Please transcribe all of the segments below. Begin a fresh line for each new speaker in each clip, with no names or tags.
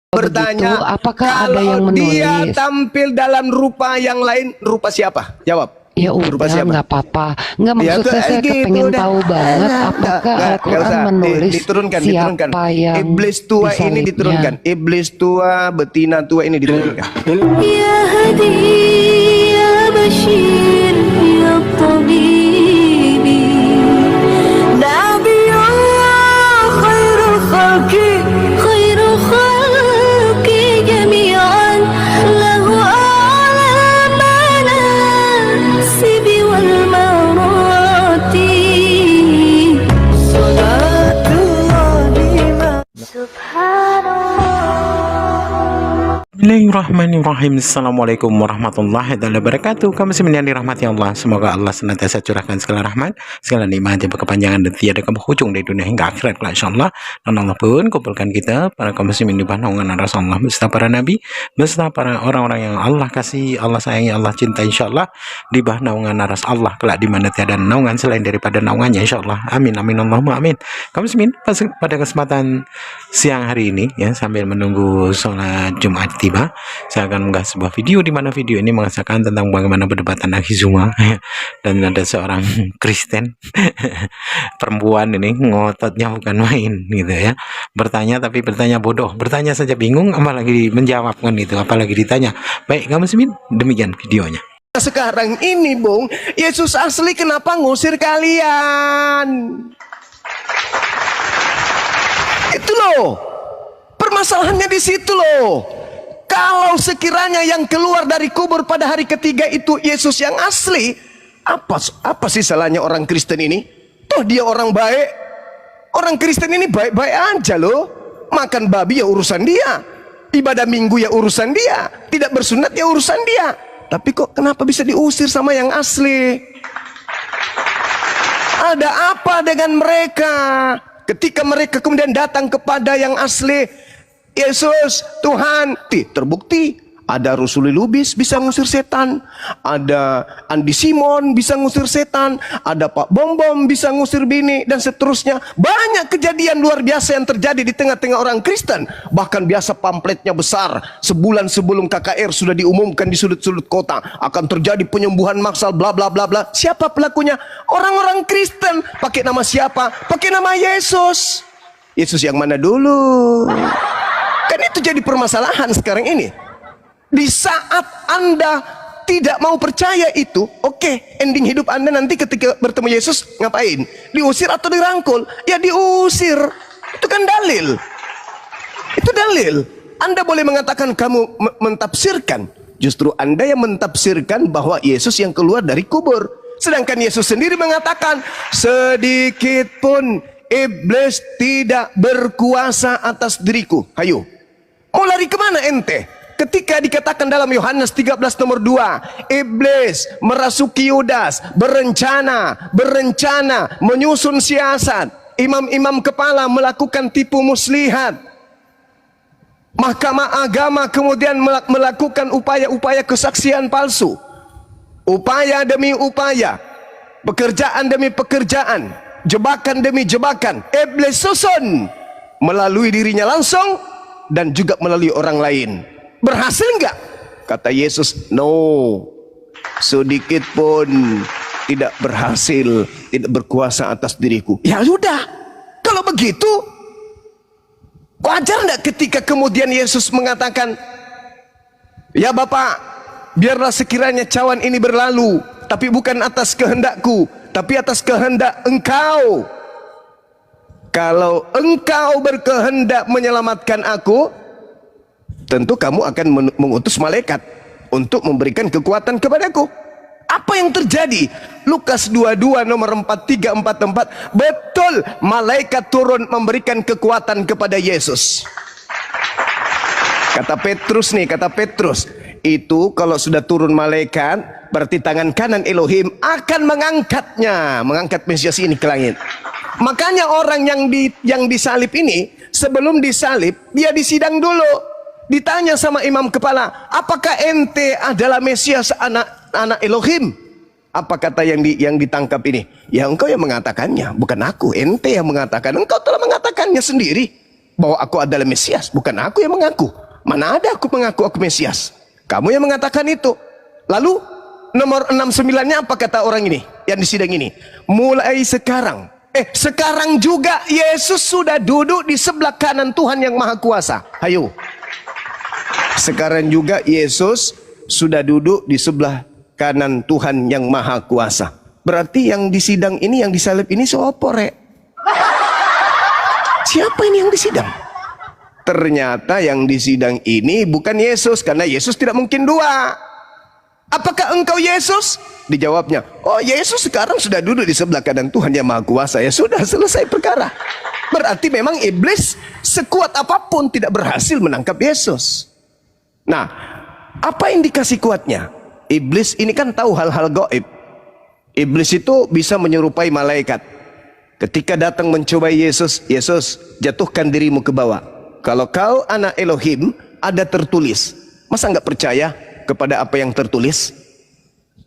Bertanya,
apakah ada yang
kalau dia
menulis?
tampil dalam rupa yang lain, rupa siapa? Jawab.
Ya
Rupa
udah,
siapa?
nggak apa-apa. Nggak,
Ya,
maksud saya
gitu
kepengen
dah.
tahu banget apakah
Nggak
Al-Quran
usah.
menulis
Diturunkan.
siapa yang
Iblis tua ini
disalibnya.
diturunkan. Iblis tua, betina tua ini diturunkan.
Ya Hadi, Ya Bashir, Ya Tabibi, Nabiyullah, khairul khalqi jami'an, lahu a'la manasibi wal marati, salatullah subhanallah.
Bismillahirrahmanirrahim. Assalamualaikum warahmatullahi wabarakatuh. Kaum muslimin yang dirahmati Allah, semoga Allah senantiasa curahkan segala rahmat, segala nikmat, berkepanjangan dan tiada kehujung dari dunia hingga akhirat kelak insyaallah. Dan Allah pun kumpulkan kita para kaum muslimin di bawah naungan Rasulullah beserta para nabi, beserta para orang-orang yang Allah kasih, Allah sayangi, Allah cintai insyaallah, di bawah naungan Allah kelak di mana tiada naungan selain daripada naungannya insyaallah. Amin amin Allahumma amin. Kaum muslimin, pada kesempatan siang hari ini ya, sambil menunggu sholat Jumat tiba, saya akan mengunggah sebuah video di mana video ini mengisahkan tentang bagaimana perdebatan agama dan ada seorang Kristen perempuan ini ngototnya bukan main gitu ya, bertanya tapi bertanya bodoh, bertanya saja bingung apalagi menjawab kan itu, apalagi ditanya. Baik kaum muslimin, demikian videonya.
Sekarang ini Bung, Yesus asli kenapa ngusir kalian? Itu loh, permasalahannya di situ loh. Kalau sekiranya yang keluar dari kubur pada hari ketiga itu Yesus yang asli, apa sih salahnya orang Kristen ini? Toh dia orang baik. Orang Kristen ini baik-baik aja loh. Makan babi ya urusan dia, ibadah minggu ya urusan dia, tidak bersunat ya urusan dia. Tapi kok kenapa bisa diusir sama yang asli? Ada apa dengan mereka? Ketika mereka kemudian datang kepada yang asli, Yesus, Tuhan, terbukti ada Rusuli Lubis bisa ngusir setan, ada Andi Simon bisa ngusir setan, ada Pak Bom Bom bisa ngusir bini, dan seterusnya. Banyak kejadian luar biasa yang terjadi di tengah-tengah orang Kristen. Bahkan biasa pamfletnya besar, sebulan sebelum KKR sudah diumumkan di sudut-sudut kota akan terjadi penyembuhan massal bla bla bla bla. Siapa pelakunya? Orang-orang Kristen. Pakai nama siapa? Pakai nama Yesus. Yesus yang mana dulu? Kan itu jadi permasalahan sekarang ini. Di saat Anda tidak mau percaya itu, oke, ending hidup Anda nanti ketika bertemu Yesus ngapain? Diusir atau dirangkul? Ya diusir. Itu kan dalil. Itu dalil. Anda boleh mengatakan kamu mentafsirkan. Justru Anda yang mentafsirkan bahwa Yesus yang keluar dari kubur. Sedangkan Yesus sendiri mengatakan, sedikit pun iblis tidak berkuasa atas diriku. Hayo, mau lari kemana ente? Ketika dikatakan dalam Yohanes 13 nomor 2, iblis merasuki Yudas, berencana menyusun siasat. Imam-imam kepala melakukan tipu muslihat. Mahkamah agama kemudian melakukan upaya-upaya kesaksian palsu. Upaya demi upaya, pekerjaan demi pekerjaan, jebakan demi jebakan. Iblis susun melalui dirinya langsung dan juga melalui orang lain. Berhasil enggak? Kata Yesus, no, sedikit pun tidak berhasil, tidak berkuasa atas diriku. Ya sudah, kalau begitu wajar enggak ketika kemudian Yesus mengatakan, ya Bapak, biarlah sekiranya cawan ini berlalu, tapi bukan atas kehendakku, tapi atas kehendak engkau. Kalau engkau berkehendak menyelamatkan aku, tentu kamu akan mengutus malaikat untuk memberikan kekuatan kepadaku. Apa yang terjadi? Lukas 22 nomor 4344. Betul, malaikat turun memberikan kekuatan kepada Yesus. Kata Petrus, itu kalau sudah turun malaikat, berarti tangan kanan Elohim akan mengangkat Mesias ini ke langit. Makanya orang yang disalib ini, sebelum disalib dia disidang dulu. Ditanya sama imam kepala, apakah ente adalah Mesias, anak Elohim? Apa kata yang ditangkap ini? Ya engkau yang mengatakannya, bukan aku. Ente yang mengatakan, engkau telah mengatakannya sendiri. bahwa aku adalah Mesias. Bukan aku yang mengaku. Mana ada aku mengaku aku Mesias. Kamu yang mengatakan itu. Lalu nomor 69-nya apa kata orang ini yang di sidang ini? Mulai sekarang. Sekarang juga Yesus sudah duduk di sebelah kanan Tuhan yang Maha Kuasa. Ayo. Sekarang juga Yesus sudah duduk di sebelah kanan Tuhan yang Maha Kuasa. Berarti yang di sidang ini, yang disalib ini siapa, Rek? Siapa ini yang disidang? Ternyata yang disidang ini bukan Yesus, karena Yesus tidak mungkin dua. Apakah engkau Yesus? Dijawabnya, oh Yesus sekarang sudah duduk di sebelah kanan Tuhan yang Maha Kuasa. Ya sudah, selesai perkara. Berarti memang iblis sekuat apapun tidak berhasil menangkap Yesus. Nah, apa indikasi kuatnya? Iblis ini kan tahu hal-hal gaib. Iblis itu bisa menyerupai malaikat. Ketika datang mencobai Yesus, Yesus jatuhkan dirimu ke bawah. Kalau kau anak Elohim, ada tertulis. Masa nggak percaya kepada apa yang tertulis?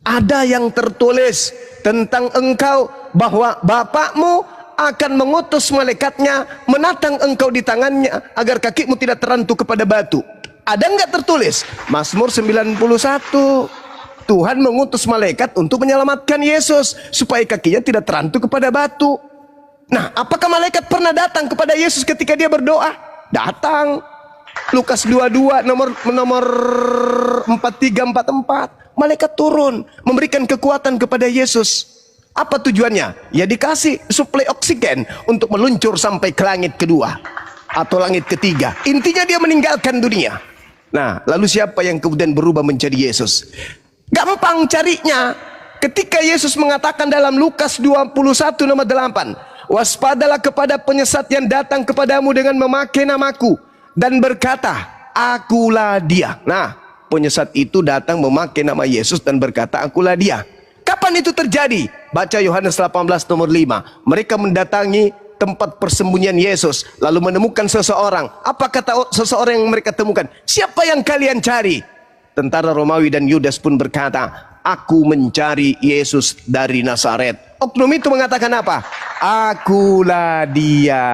Ada yang tertulis tentang engkau, bahwa Bapakmu akan mengutus malaikatnya menatang engkau di tangannya agar kakimu tidak terantuk kepada batu. Ada nggak tertulis? Mazmur 91. Tuhan mengutus malaikat untuk menyelamatkan Yesus supaya kakinya tidak terantuk kepada batu. Nah, apakah malaikat pernah datang kepada Yesus ketika dia berdoa? Datang. Lukas 22 nomor 4344. Malaikat turun memberikan kekuatan kepada Yesus. Apa tujuannya? Ya dikasih suplai oksigen untuk meluncur sampai ke langit kedua atau langit ketiga. Intinya dia meninggalkan dunia. Nah, lalu siapa yang kemudian berubah menjadi Yesus? Gampang carinya. Ketika Yesus mengatakan dalam Lukas 21 nomor 8, waspadalah kepada penyesat yang datang kepadamu dengan memakai namaku dan berkata, akulah dia. Nah, penyesat itu datang memakai nama Yesus dan berkata, akulah dia. Kapan itu terjadi? Baca Yohanes 18 nomor 5. Mereka mendatangi tempat persembunyian Yesus, lalu menemukan seseorang. Apa kata seseorang yang mereka temukan? Siapa yang kalian cari? Tentara Romawi dan Yudas pun berkata, aku mencari Yesus dari Nazaret. Oknum itu mengatakan apa? Akulah dia.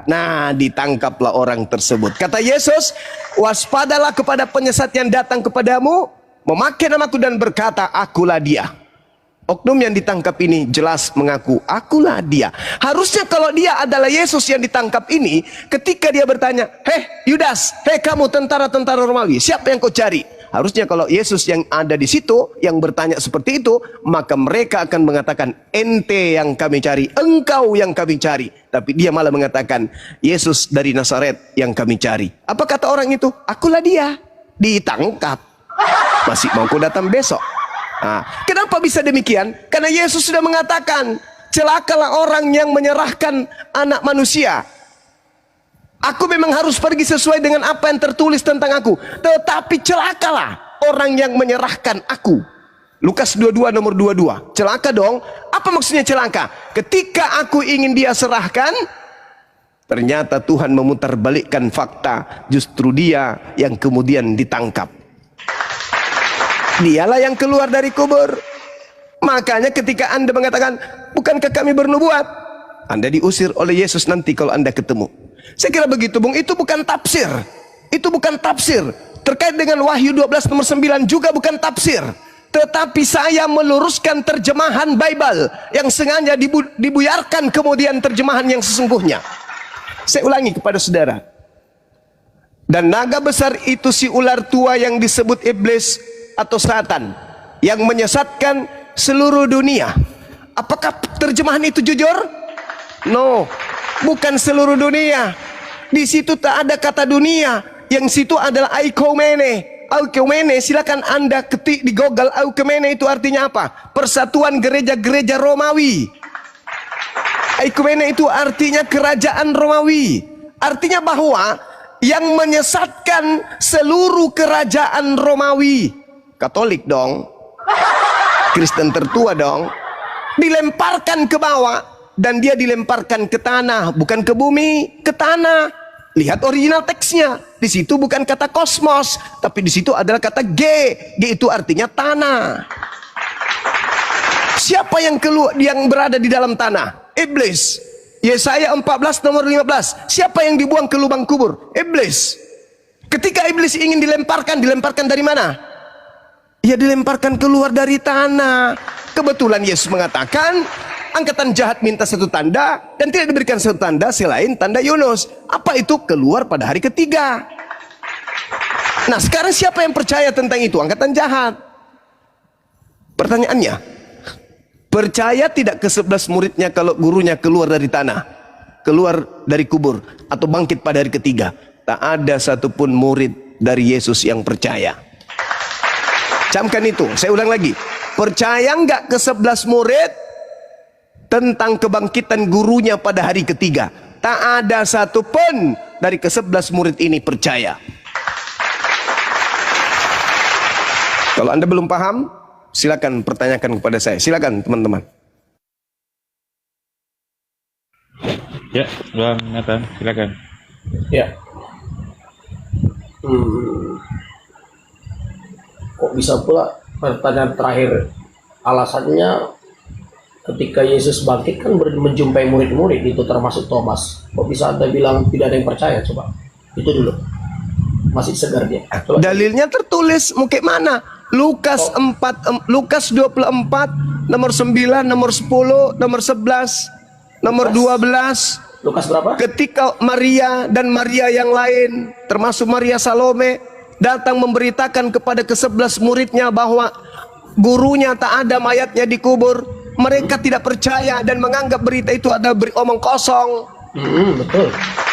Nah, ditangkaplah orang tersebut. Kata Yesus, waspadalah kepada penyesat yang datang kepadamu memakai namaku dan berkata, akulah dia. Oknum yang ditangkap ini jelas mengaku, akulah dia. Harusnya kalau dia adalah Yesus yang ditangkap ini, ketika dia bertanya, hei Yudas, hei kamu tentara-tentara Romawi, siapa yang kau cari? Harusnya kalau Yesus yang ada di situ yang bertanya seperti itu, maka mereka akan mengatakan, ente yang kami cari, engkau yang kami cari. Tapi dia malah mengatakan, Yesus dari Nazaret yang kami cari. Apa kata orang itu? Akulah dia. Ditangkap. Masih mau kau datang besok? Nah, kenapa bisa demikian? Karena Yesus sudah mengatakan, celakalah orang yang menyerahkan anak manusia. Aku memang harus pergi sesuai dengan apa yang tertulis tentang aku. Tetapi celakalah orang yang menyerahkan aku. Lukas 22 nomor 22. Celaka dong. Apa maksudnya celaka? Ketika aku ingin dia serahkan, ternyata Tuhan memutarbalikkan fakta. Justru dia yang kemudian ditangkap. Dialah yang keluar dari kubur. Makanya ketika Anda mengatakan, bukankah kami bernubuat? Anda diusir oleh Yesus nanti kalau Anda ketemu. Saya kira begitu, Bung. Itu bukan tafsir. Itu bukan tafsir. Terkait dengan Wahyu 12 nomor 9 juga bukan tafsir. Tetapi saya meluruskan terjemahan Bible yang sengaja dibuyarkan kemudian terjemahan yang sesungguhnya. Saya ulangi kepada saudara. Dan naga besar itu si ular tua yang disebut iblis atau Satan, yang menyesatkan seluruh dunia. Apakah terjemahan itu jujur? No, bukan seluruh dunia. Di situ tak ada kata dunia. Yang situ adalah aikomene. Aikomene, silakan Anda ketik di Google. Aikomene itu artinya apa? Persatuan gereja-gereja Romawi. Aikomene itu artinya kerajaan Romawi. Artinya bahwa yang menyesatkan seluruh kerajaan Romawi. Katolik dong, Kristen tertua dong, dilemparkan ke bawah, dan dia dilemparkan ke tanah, bukan ke bumi, ke tanah. Lihat original teksnya, di situ bukan kata kosmos, tapi di situ adalah kata G. G itu artinya tanah. Siapa yang keluar, yang berada di dalam tanah? Iblis. Yesaya 14 nomor 15. Siapa yang dibuang ke lubang kubur? Iblis. Ketika iblis ingin dilemparkan dari mana? Ya dilemparkan keluar dari tanah. Kebetulan Yesus mengatakan, angkatan jahat minta satu tanda dan tidak diberikan satu tanda selain tanda Yunus. Apa itu? Keluar pada hari ketiga. Nah sekarang siapa yang percaya tentang itu? Angkatan jahat. Pertanyaannya, percaya tidak ke-11 muridnya kalau gurunya keluar dari tanah, keluar dari kubur, atau bangkit pada hari ketiga? Tak ada satupun murid dari Yesus yang percaya. Camkan itu, saya ulang lagi. Percaya nggak ke-11 murid tentang kebangkitan gurunya pada hari ketiga? Tak ada satupun dari ke-11 murid ini percaya. Kalau Anda belum paham, silakan pertanyakan kepada saya. Silakan teman-teman.
Ya, Bang Nathan, silakan.
Ya. Kok bisa pula pertanyaan terakhir? Alasannya ketika Yesus bangkit kan menjumpai murid-murid itu termasuk Thomas. Kok bisa Anda bilang tidak ada yang percaya? Coba. Itu dulu. Masih segar dia. Coba.
Dalilnya tertulis mungkin mana? Lukas 24 nomor 9, nomor 10, nomor 11, nomor 12.
Lukas berapa?
Ketika Maria dan Maria yang lain, termasuk Maria Salome, datang memberitakan kepada ke-11 muridnya bahwa gurunya tak ada, mayatnya dikubur, mereka tidak percaya dan menganggap berita itu ada omong kosong.
Betul.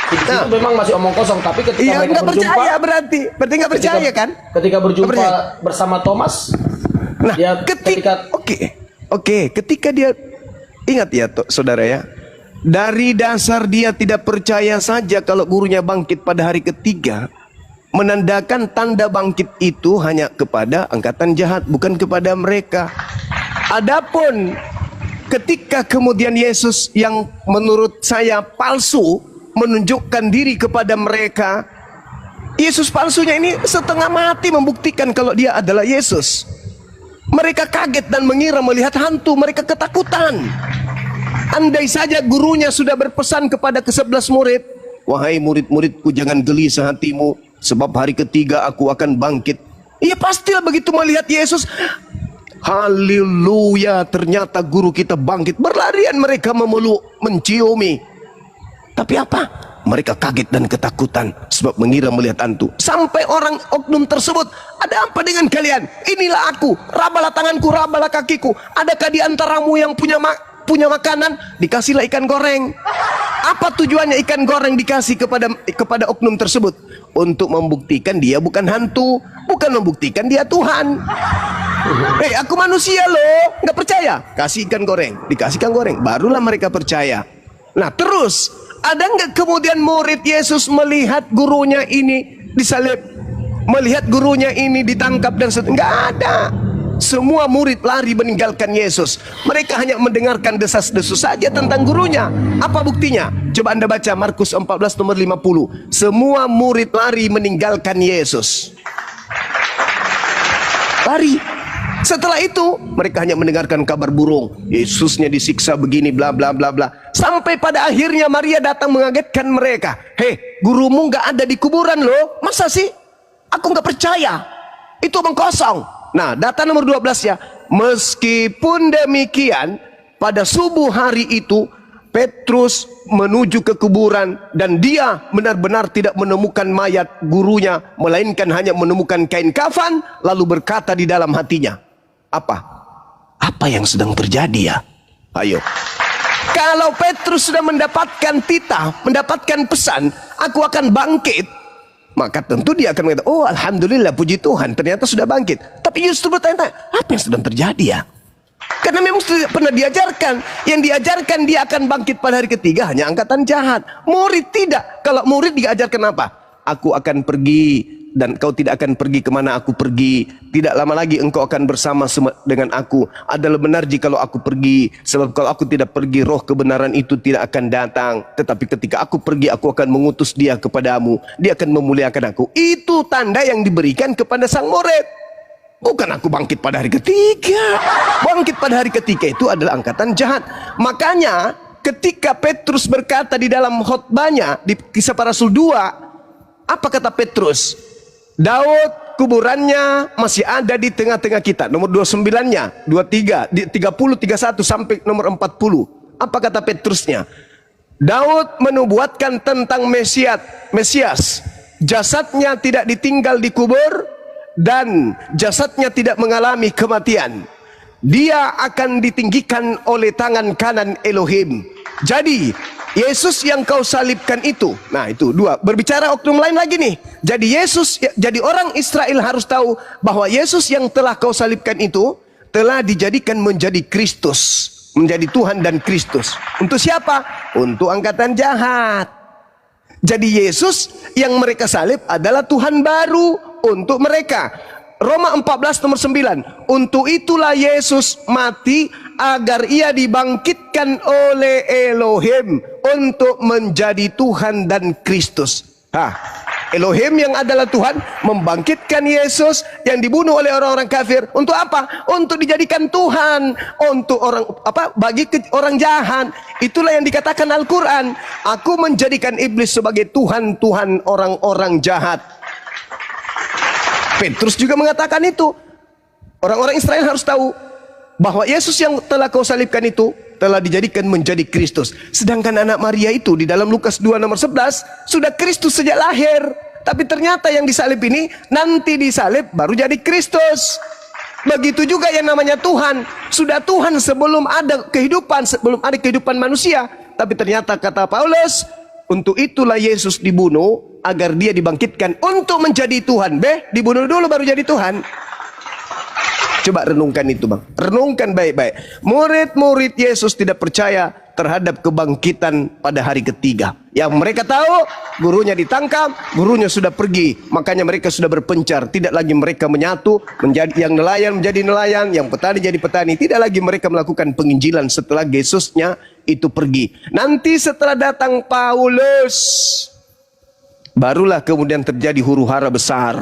Itu memang masih omong kosong, tapi ketika
Iya,
mereka
nggak
berjumpa,
percaya berarti nggak percaya kan?
Ketika berjumpa
Nggak percaya.
bersama Thomas,
Nah,
dia
ketika dia ingat ya, saudara ya, dari dasar dia tidak percaya saja kalau gurunya bangkit pada hari ketiga, menandakan tanda bangkit itu hanya kepada angkatan jahat, bukan kepada mereka. Adapun ketika kemudian Yesus yang menurut saya palsu menunjukkan diri kepada mereka, Yesus palsunya ini setengah mati membuktikan kalau dia adalah Yesus. Mereka kaget dan mengira melihat hantu, mereka ketakutan. Andai saja gurunya sudah berpesan kepada ke-11 murid, wahai murid-muridku, jangan gelisah hatimu, sebab hari ketiga aku akan bangkit. Iya, pastilah begitu melihat Yesus, haleluya, ternyata guru kita bangkit. Berlarian mereka memeluk, menciumi. Tapi apa? Mereka kaget dan ketakutan sebab mengira melihat hantu. Sampai orang oknum tersebut, ada apa dengan kalian? Inilah aku, rabalah tanganku, rabalah kakiku. Adakah di antaramu yang punya makanan? Dikasihlah ikan goreng. Apa tujuannya ikan goreng dikasih kepada oknum tersebut? Untuk membuktikan dia bukan hantu, bukan membuktikan dia Tuhan. Hei, aku manusia loh, nggak percaya? Kasih ikan goreng, dikasih ikan goreng, barulah mereka percaya. Nah terus, ada nggak kemudian murid Yesus melihat gurunya ini disalib, melihat gurunya ini ditangkap dan seterusnya? Nggak ada. Semua murid lari meninggalkan Yesus. Mereka hanya mendengarkan desas-desus saja tentang gurunya. Apa buktinya? Coba Anda baca Markus 14 nomor 50. Semua murid lari meninggalkan Yesus. Lari. Setelah itu mereka hanya mendengarkan kabar burung, Yesusnya disiksa begini bla bla bla bla. Sampai pada akhirnya Maria datang mengagetkan mereka. Hei, gurumu nggak ada di kuburan loh. Masa sih? Aku nggak percaya. Itu omong kosong. Nah, data nomor 12 ya. Meskipun demikian, pada subuh hari itu Petrus menuju ke kuburan dan dia benar-benar tidak menemukan mayat gurunya, melainkan hanya menemukan kain kafan, lalu berkata di dalam hatinya, apa yang sedang terjadi ya? Ayo. Kalau Petrus sudah mendapatkan titah, mendapatkan pesan, aku akan bangkit, maka tentu dia akan mengatakan, oh alhamdulillah, puji Tuhan, ternyata sudah bangkit. Tapi justru bertanya, apa yang sedang terjadi ya? Karena memang tidak pernah diajarkan. Yang diajarkan dia akan bangkit pada hari ketiga hanya angkatan jahat. Murid tidak. Kalau murid diajarkan apa? Aku akan pergi dan kau tidak akan pergi kemana aku pergi. Tidak lama lagi engkau akan bersama dengan aku. Adalah benar jikalau aku pergi, sebab kalau aku tidak pergi, roh kebenaran itu tidak akan datang. Tetapi ketika aku pergi, aku akan mengutus dia kepadamu. Dia akan memuliakan aku. Itu tanda yang diberikan kepada sang murid. Bukan aku bangkit pada hari ketiga. Bangkit pada hari ketiga itu adalah angkatan jahat. Makanya ketika Petrus berkata di dalam khotbahnya di Kisah Para Rasul 2, apa kata Petrus? Daud kuburannya masih ada di tengah-tengah kita. Nomor 29-nya, 23, di 30, 31 sampai nomor 40. Apa kata Petrusnya? Daud menubuatkan tentang Mesias. Jasadnya tidak ditinggal di kubur dan jasadnya tidak mengalami kematian. Dia akan ditinggikan oleh tangan kanan Elohim. Jadi Yesus yang kau salibkan itu, nah itu dua. Berbicara oknum lain lagi nih. Jadi orang Israel harus tahu bahwa Yesus yang telah kau salibkan itu telah dijadikan menjadi Kristus, menjadi Tuhan dan Kristus. Untuk siapa? Untuk angkatan jahat. Jadi Yesus yang mereka salib adalah Tuhan baru untuk mereka. Roma 14 nomor 9. Untuk itulah Yesus mati agar ia dibangkitkan oleh Elohim untuk menjadi Tuhan dan Kristus. Elohim yang adalah Tuhan membangkitkan Yesus yang dibunuh oleh orang-orang kafir. Untuk apa? Untuk dijadikan Tuhan untuk bagi orang jahat. Itulah yang dikatakan Al-Quran. Aku menjadikan iblis sebagai Tuhan orang-orang jahat. Petrus juga mengatakan itu. Orang-orang Israel harus tahu bahwa Yesus yang telah kau salibkan itu telah dijadikan menjadi Kristus. Sedangkan anak Maria itu di dalam Lukas 2 nomor 11 sudah Kristus sejak lahir. Tapi ternyata yang disalib ini nanti disalib baru jadi Kristus. Begitu juga yang namanya Tuhan. Sudah Tuhan sebelum ada kehidupan manusia. Tapi ternyata kata Paulus, untuk itulah Yesus dibunuh agar dia dibangkitkan untuk menjadi Tuhan. Dibunuh dulu baru jadi Tuhan. Coba renungkan itu bang. Renungkan baik-baik. Murid-murid Yesus tidak percaya terhadap kebangkitan pada hari ketiga. Yang mereka tahu gurunya ditangkap, gurunya sudah pergi. Makanya mereka sudah berpencar. Tidak lagi mereka menyatu, menjadi yang nelayan menjadi nelayan, yang petani jadi petani. Tidak lagi mereka melakukan penginjilan setelah Yesusnya itu pergi. Nanti setelah datang Paulus, barulah kemudian terjadi huru-hara besar.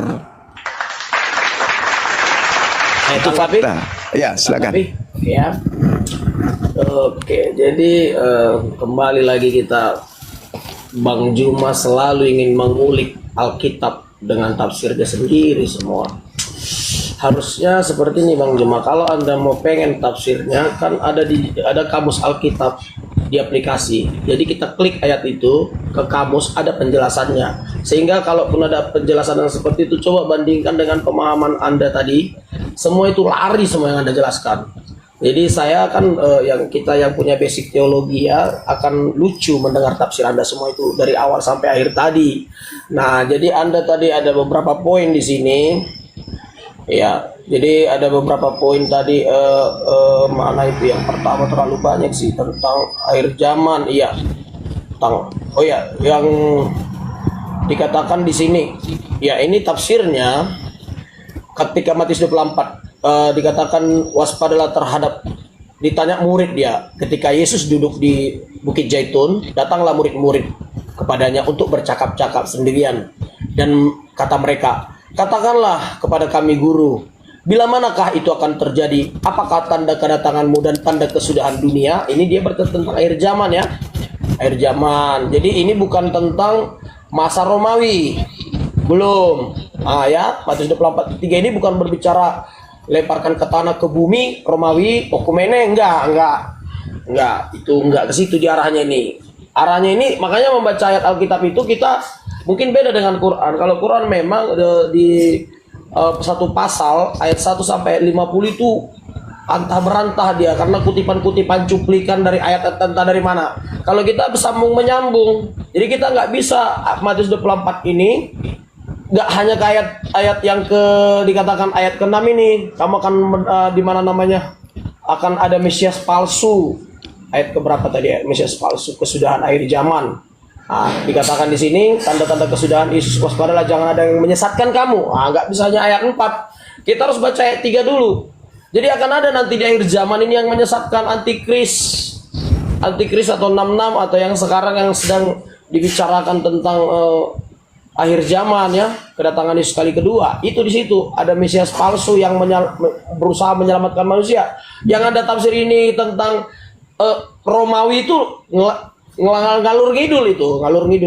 Itu fakta.
Ya, silakan.
Ya. Oke, jadi kembali lagi kita, Bang Juma selalu ingin mengulik Alkitab dengan tafsirnya sendiri semua. Harusnya seperti ini Bang Juma, kalau Anda mau pengen tafsirnya kan ada kamus Alkitab di aplikasi. Jadi kita klik ayat itu ke kamus, ada penjelasannya. Sehingga kalaupun ada penjelasan yang seperti itu, coba bandingkan dengan pemahaman Anda tadi. Semua itu lari semua yang Anda jelaskan. Jadi saya kan yang punya basic teologi ya akan lucu mendengar tafsir Anda semua itu dari awal sampai akhir tadi. Nah, jadi Anda tadi ada beberapa poin di sini. Ya, jadi ada beberapa poin tadi mana itu yang pertama terlalu banyak sih tentang akhir zaman. Iya. Yang dikatakan di sini. Ya, ini tafsirnya ketika Matius 24 dikatakan waspadalah terhadap, ditanya murid dia ketika Yesus duduk di Bukit Zaitun, datanglah murid-murid kepadanya untuk bercakap-cakap sendirian dan kata mereka, katakanlah kepada kami guru, bila manakah itu akan terjadi? Apakah tanda kedatanganmu dan tanda kesudahan dunia? Ini dia berkata tentang akhir zaman ya, akhir zaman. Jadi ini bukan tentang masa Romawi, belum. Ya, Matius 24:3 ini bukan berbicara lemparkan ke tanah ke bumi Romawi, Okumene, enggak, itu enggak ke situ diarahnya ini. Arahnya ini makanya membaca ayat Alkitab itu kita mungkin beda dengan Quran. Kalau Quran memang di satu pasal ayat 1 sampai 50 itu antah berantah dia karena kutipan-kutipan cuplikan dari ayat entah dari mana. Kalau kita bersambung menyambung, jadi kita nggak bisa Matius 24 ini nggak hanya ke ayat yang dikatakan ayat ke-6 ini, kamu akan di mana namanya akan ada Mesias palsu. Ayat keberapa tadi ya? Mesias palsu, kesudahan akhir zaman. Dikatakan di sini tanda-tanda kesudahan Yesus, waspadalah jangan ada yang menyesatkan kamu. Nggak bisa hanya ayat 4. Kita harus baca ayat 3 dulu. Jadi akan ada nanti di akhir zaman ini yang menyesatkan antikris atau 66 atau yang sekarang yang sedang dibicarakan tentang akhir zaman ya, kedatangan Yesus kali kedua. Itu di situ ada Mesias palsu yang berusaha menyelamatkan manusia. Yang ada tafsir ini tentang Romawi itu ngalur ngidul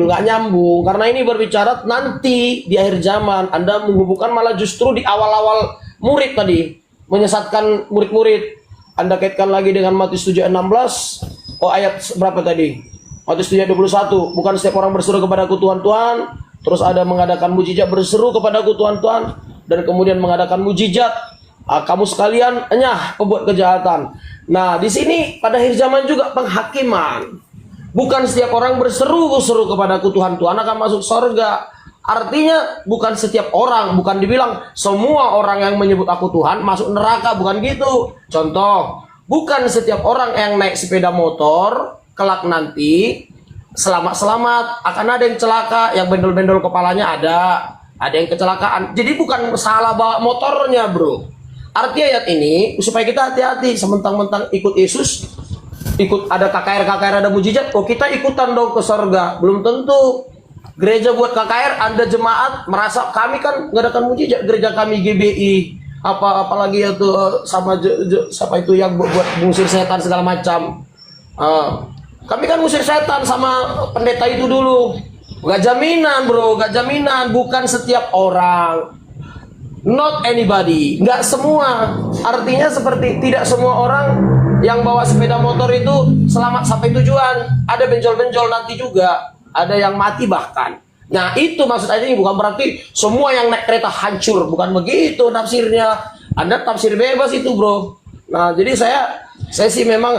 nggak nyambung, karena ini berbicara nanti di akhir zaman. Anda menghubungkan malah justru di awal-awal murid tadi menyesatkan murid-murid. Anda kaitkan lagi dengan Matius 7:16. Oh, ayat berapa tadi? Matius 7:21. Bukan setiap orang berseru kepadaku Tuhan, Tuhan, terus ada mengadakan mujizat, berseru kepadaku Tuhan, Tuhan, dan kemudian mengadakan mujizat. Kamu sekalian enyah pembuat kejahatan. Nah, di sini pada akhir zaman juga penghakiman. Bukan setiap orang berseru kepadaku Tuhan, Tuhan akan masuk surga. Artinya bukan setiap orang, bukan dibilang semua orang yang menyebut aku Tuhan masuk neraka, bukan gitu. Contoh, bukan setiap orang yang naik sepeda motor kelak nanti selamat-selamat, akan ada yang celaka, yang bendol-bendol kepalanya ada yang kecelakaan. Jadi bukan salah bawa motornya, bro. Arti ayat ini supaya kita hati-hati, sementang-mentang ikut Yesus, ikut ada KKR, ada mujizat, kok kita ikutan dong ke surga? Belum tentu. Gereja buat KKR, Anda jemaat merasa kami kan ngadakan mujizat, gereja kami GBI, apalagi itu sama siapa itu yang buat mengusir setan segala macam. Kami kan ngusir setan sama pendeta itu dulu. Gak jaminan, bro, gak jaminan. Bukan setiap orang. Not anybody, nggak semua. Artinya seperti tidak semua orang yang bawa sepeda motor itu selamat sampai tujuan. Ada benjol-benjol nanti juga, ada yang mati bahkan. Nah, itu maksud ayat ini, bukan berarti semua yang naik kereta hancur, bukan begitu tafsirnya. Anda tafsir bebas itu, bro. Nah, jadi saya sih memang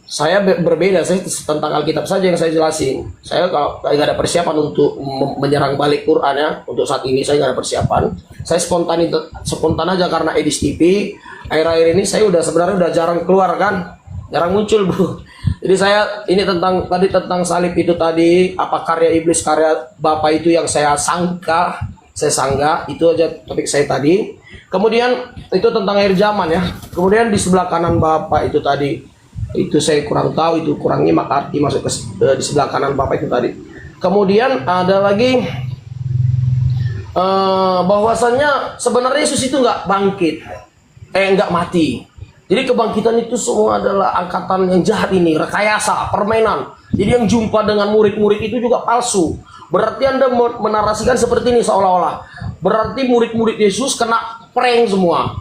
saya berbeda. Saya tentang Alkitab saja yang saya jelasin. Saya kalau nggak ada persiapan untuk menyerang balik Quran ya, untuk saat ini saya nggak ada persiapan. Saya spontan aja karena Edis TV. Akhir-akhir ini saya sebenarnya udah jarang keluar kan, jarang muncul, bro. Jadi saya ini tentang salib itu tadi, apa karya iblis, karya Bapak itu yang saya sanggah, itu aja topik saya tadi. Kemudian itu tentang akhir zaman ya. Kemudian di sebelah kanan Bapak itu tadi, itu saya kurang tahu, itu kurangnya maka arti masuk di sebelah kanan Bapak itu tadi. Kemudian ada lagi bahwasannya sebenarnya Yesus itu nggak bangkit, nggak mati. Jadi kebangkitan itu semua adalah angkatan yang jahat ini, rekayasa, permainan. Jadi yang jumpa dengan murid-murid itu juga palsu. Berarti Anda menarasikan seperti ini seolah-olah. Berarti murid-murid Yesus kena prank semua.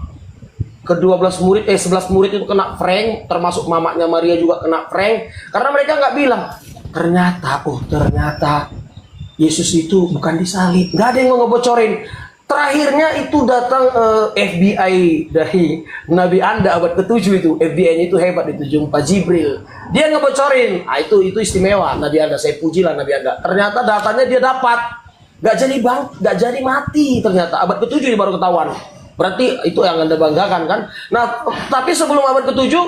Ke-11 murid itu kena prank, termasuk mamanya Maria juga kena prank. Karena mereka nggak bilang, ternyata Yesus itu bukan disalib. Nggak ada yang mau ngebocorin. Terakhirnya itu datang FBI dari Nabi Anda abad ke-7 itu. FBI-nya itu hebat, itu jumpa Jibril. Dia ngebocorin. Itu istimewa Nabi Anda. Saya pujilah Nabi Anda. Ternyata datanya dia dapat. Gak jadi mati ternyata. Abad ke-7 ini baru ketahuan. Berarti itu yang Anda banggakan kan. Nah, tapi sebelum abad ke-7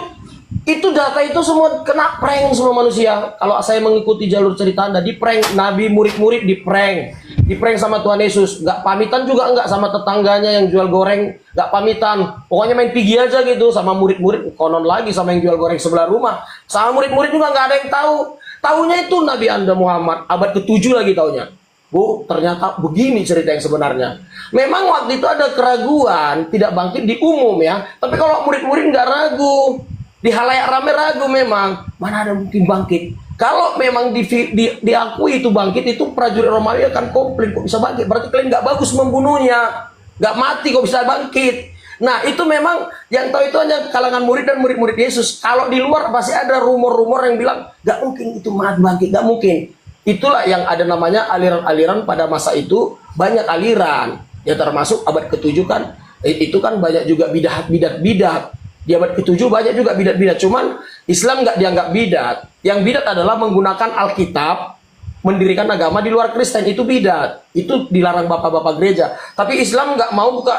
itu data itu semua kena prank semua manusia. Kalau saya mengikuti jalur cerita Anda, di prank Nabi, murid-murid di prank sama Tuhan Yesus. Nggak pamitan juga nggak sama tetangganya yang jual goreng, nggak pamitan. Pokoknya main pergi aja gitu sama murid-murid, konon lagi sama yang jual goreng sebelah rumah. Sama murid-murid juga nggak ada yang tahu. Taunya itu Nabi Anda Muhammad, abad ke-7 lagi taunya. Bu, ternyata begini cerita yang sebenarnya. Memang waktu itu ada keraguan, tidak bangkit di umum ya. Tapi kalau murid-murid nggak ragu, di halayak rame ragu memang, mana ada mungkin bangkit. Kalau memang diakui itu bangkit, itu prajurit Romawi akan komplain, kok bisa bangkit? Berarti kalian nggak bagus membunuhnya, nggak mati kok bisa bangkit. Nah itu memang yang tahu itu hanya kalangan murid dan murid-murid Yesus. Kalau di luar pasti ada rumor-rumor yang bilang nggak mungkin itu bangkit, nggak mungkin. Itulah yang ada namanya aliran-aliran pada masa itu, banyak aliran. Ya termasuk abad ke-7 kan, itu kan banyak juga bidat. Di abad ke-7 banyak juga bidat-bidat. Cuman Islam nggak dianggap bidat. Yang bidat adalah menggunakan Alkitab, mendirikan agama di luar Kristen. Itu bidat. Itu dilarang bapak-bapak gereja. Tapi Islam nggak mau buka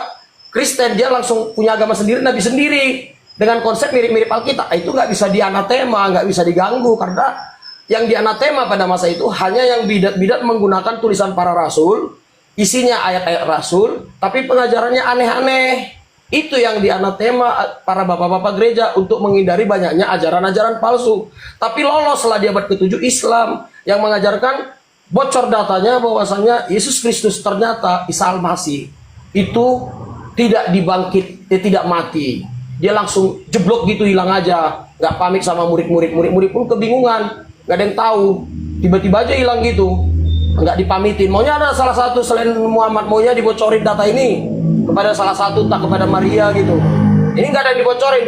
Kristen. Dia langsung punya agama sendiri, nabi sendiri. Dengan konsep mirip-mirip Alkitab. Itu nggak bisa dianatema, nggak bisa diganggu. Karena yang dianatema pada masa itu hanya yang bidat-bidat menggunakan tulisan para rasul. Isinya ayat-ayat rasul. Tapi pengajarannya aneh-aneh. Itu yang dianatema para bapak-bapak gereja untuk menghindari banyaknya ajaran-ajaran palsu. Tapi loloslah di abad ke-7 Islam yang mengajarkan bocor datanya bahwasanya Yesus Kristus ternyata Isa Al-Masih itu tidak dibangkit, tidak mati. Dia langsung jeblok gitu hilang aja. nggak pamit sama murid-murid. Murid-murid pun kebingungan, nggak ada yang tahu. Tiba-tiba aja hilang gitu, nggak dipamitin. Maunya ada salah satu selain Muhammad, maunya dibocorin data ini kepada salah satu, tak kepada Maria gitu. Ini nggak ada yang dibocorin.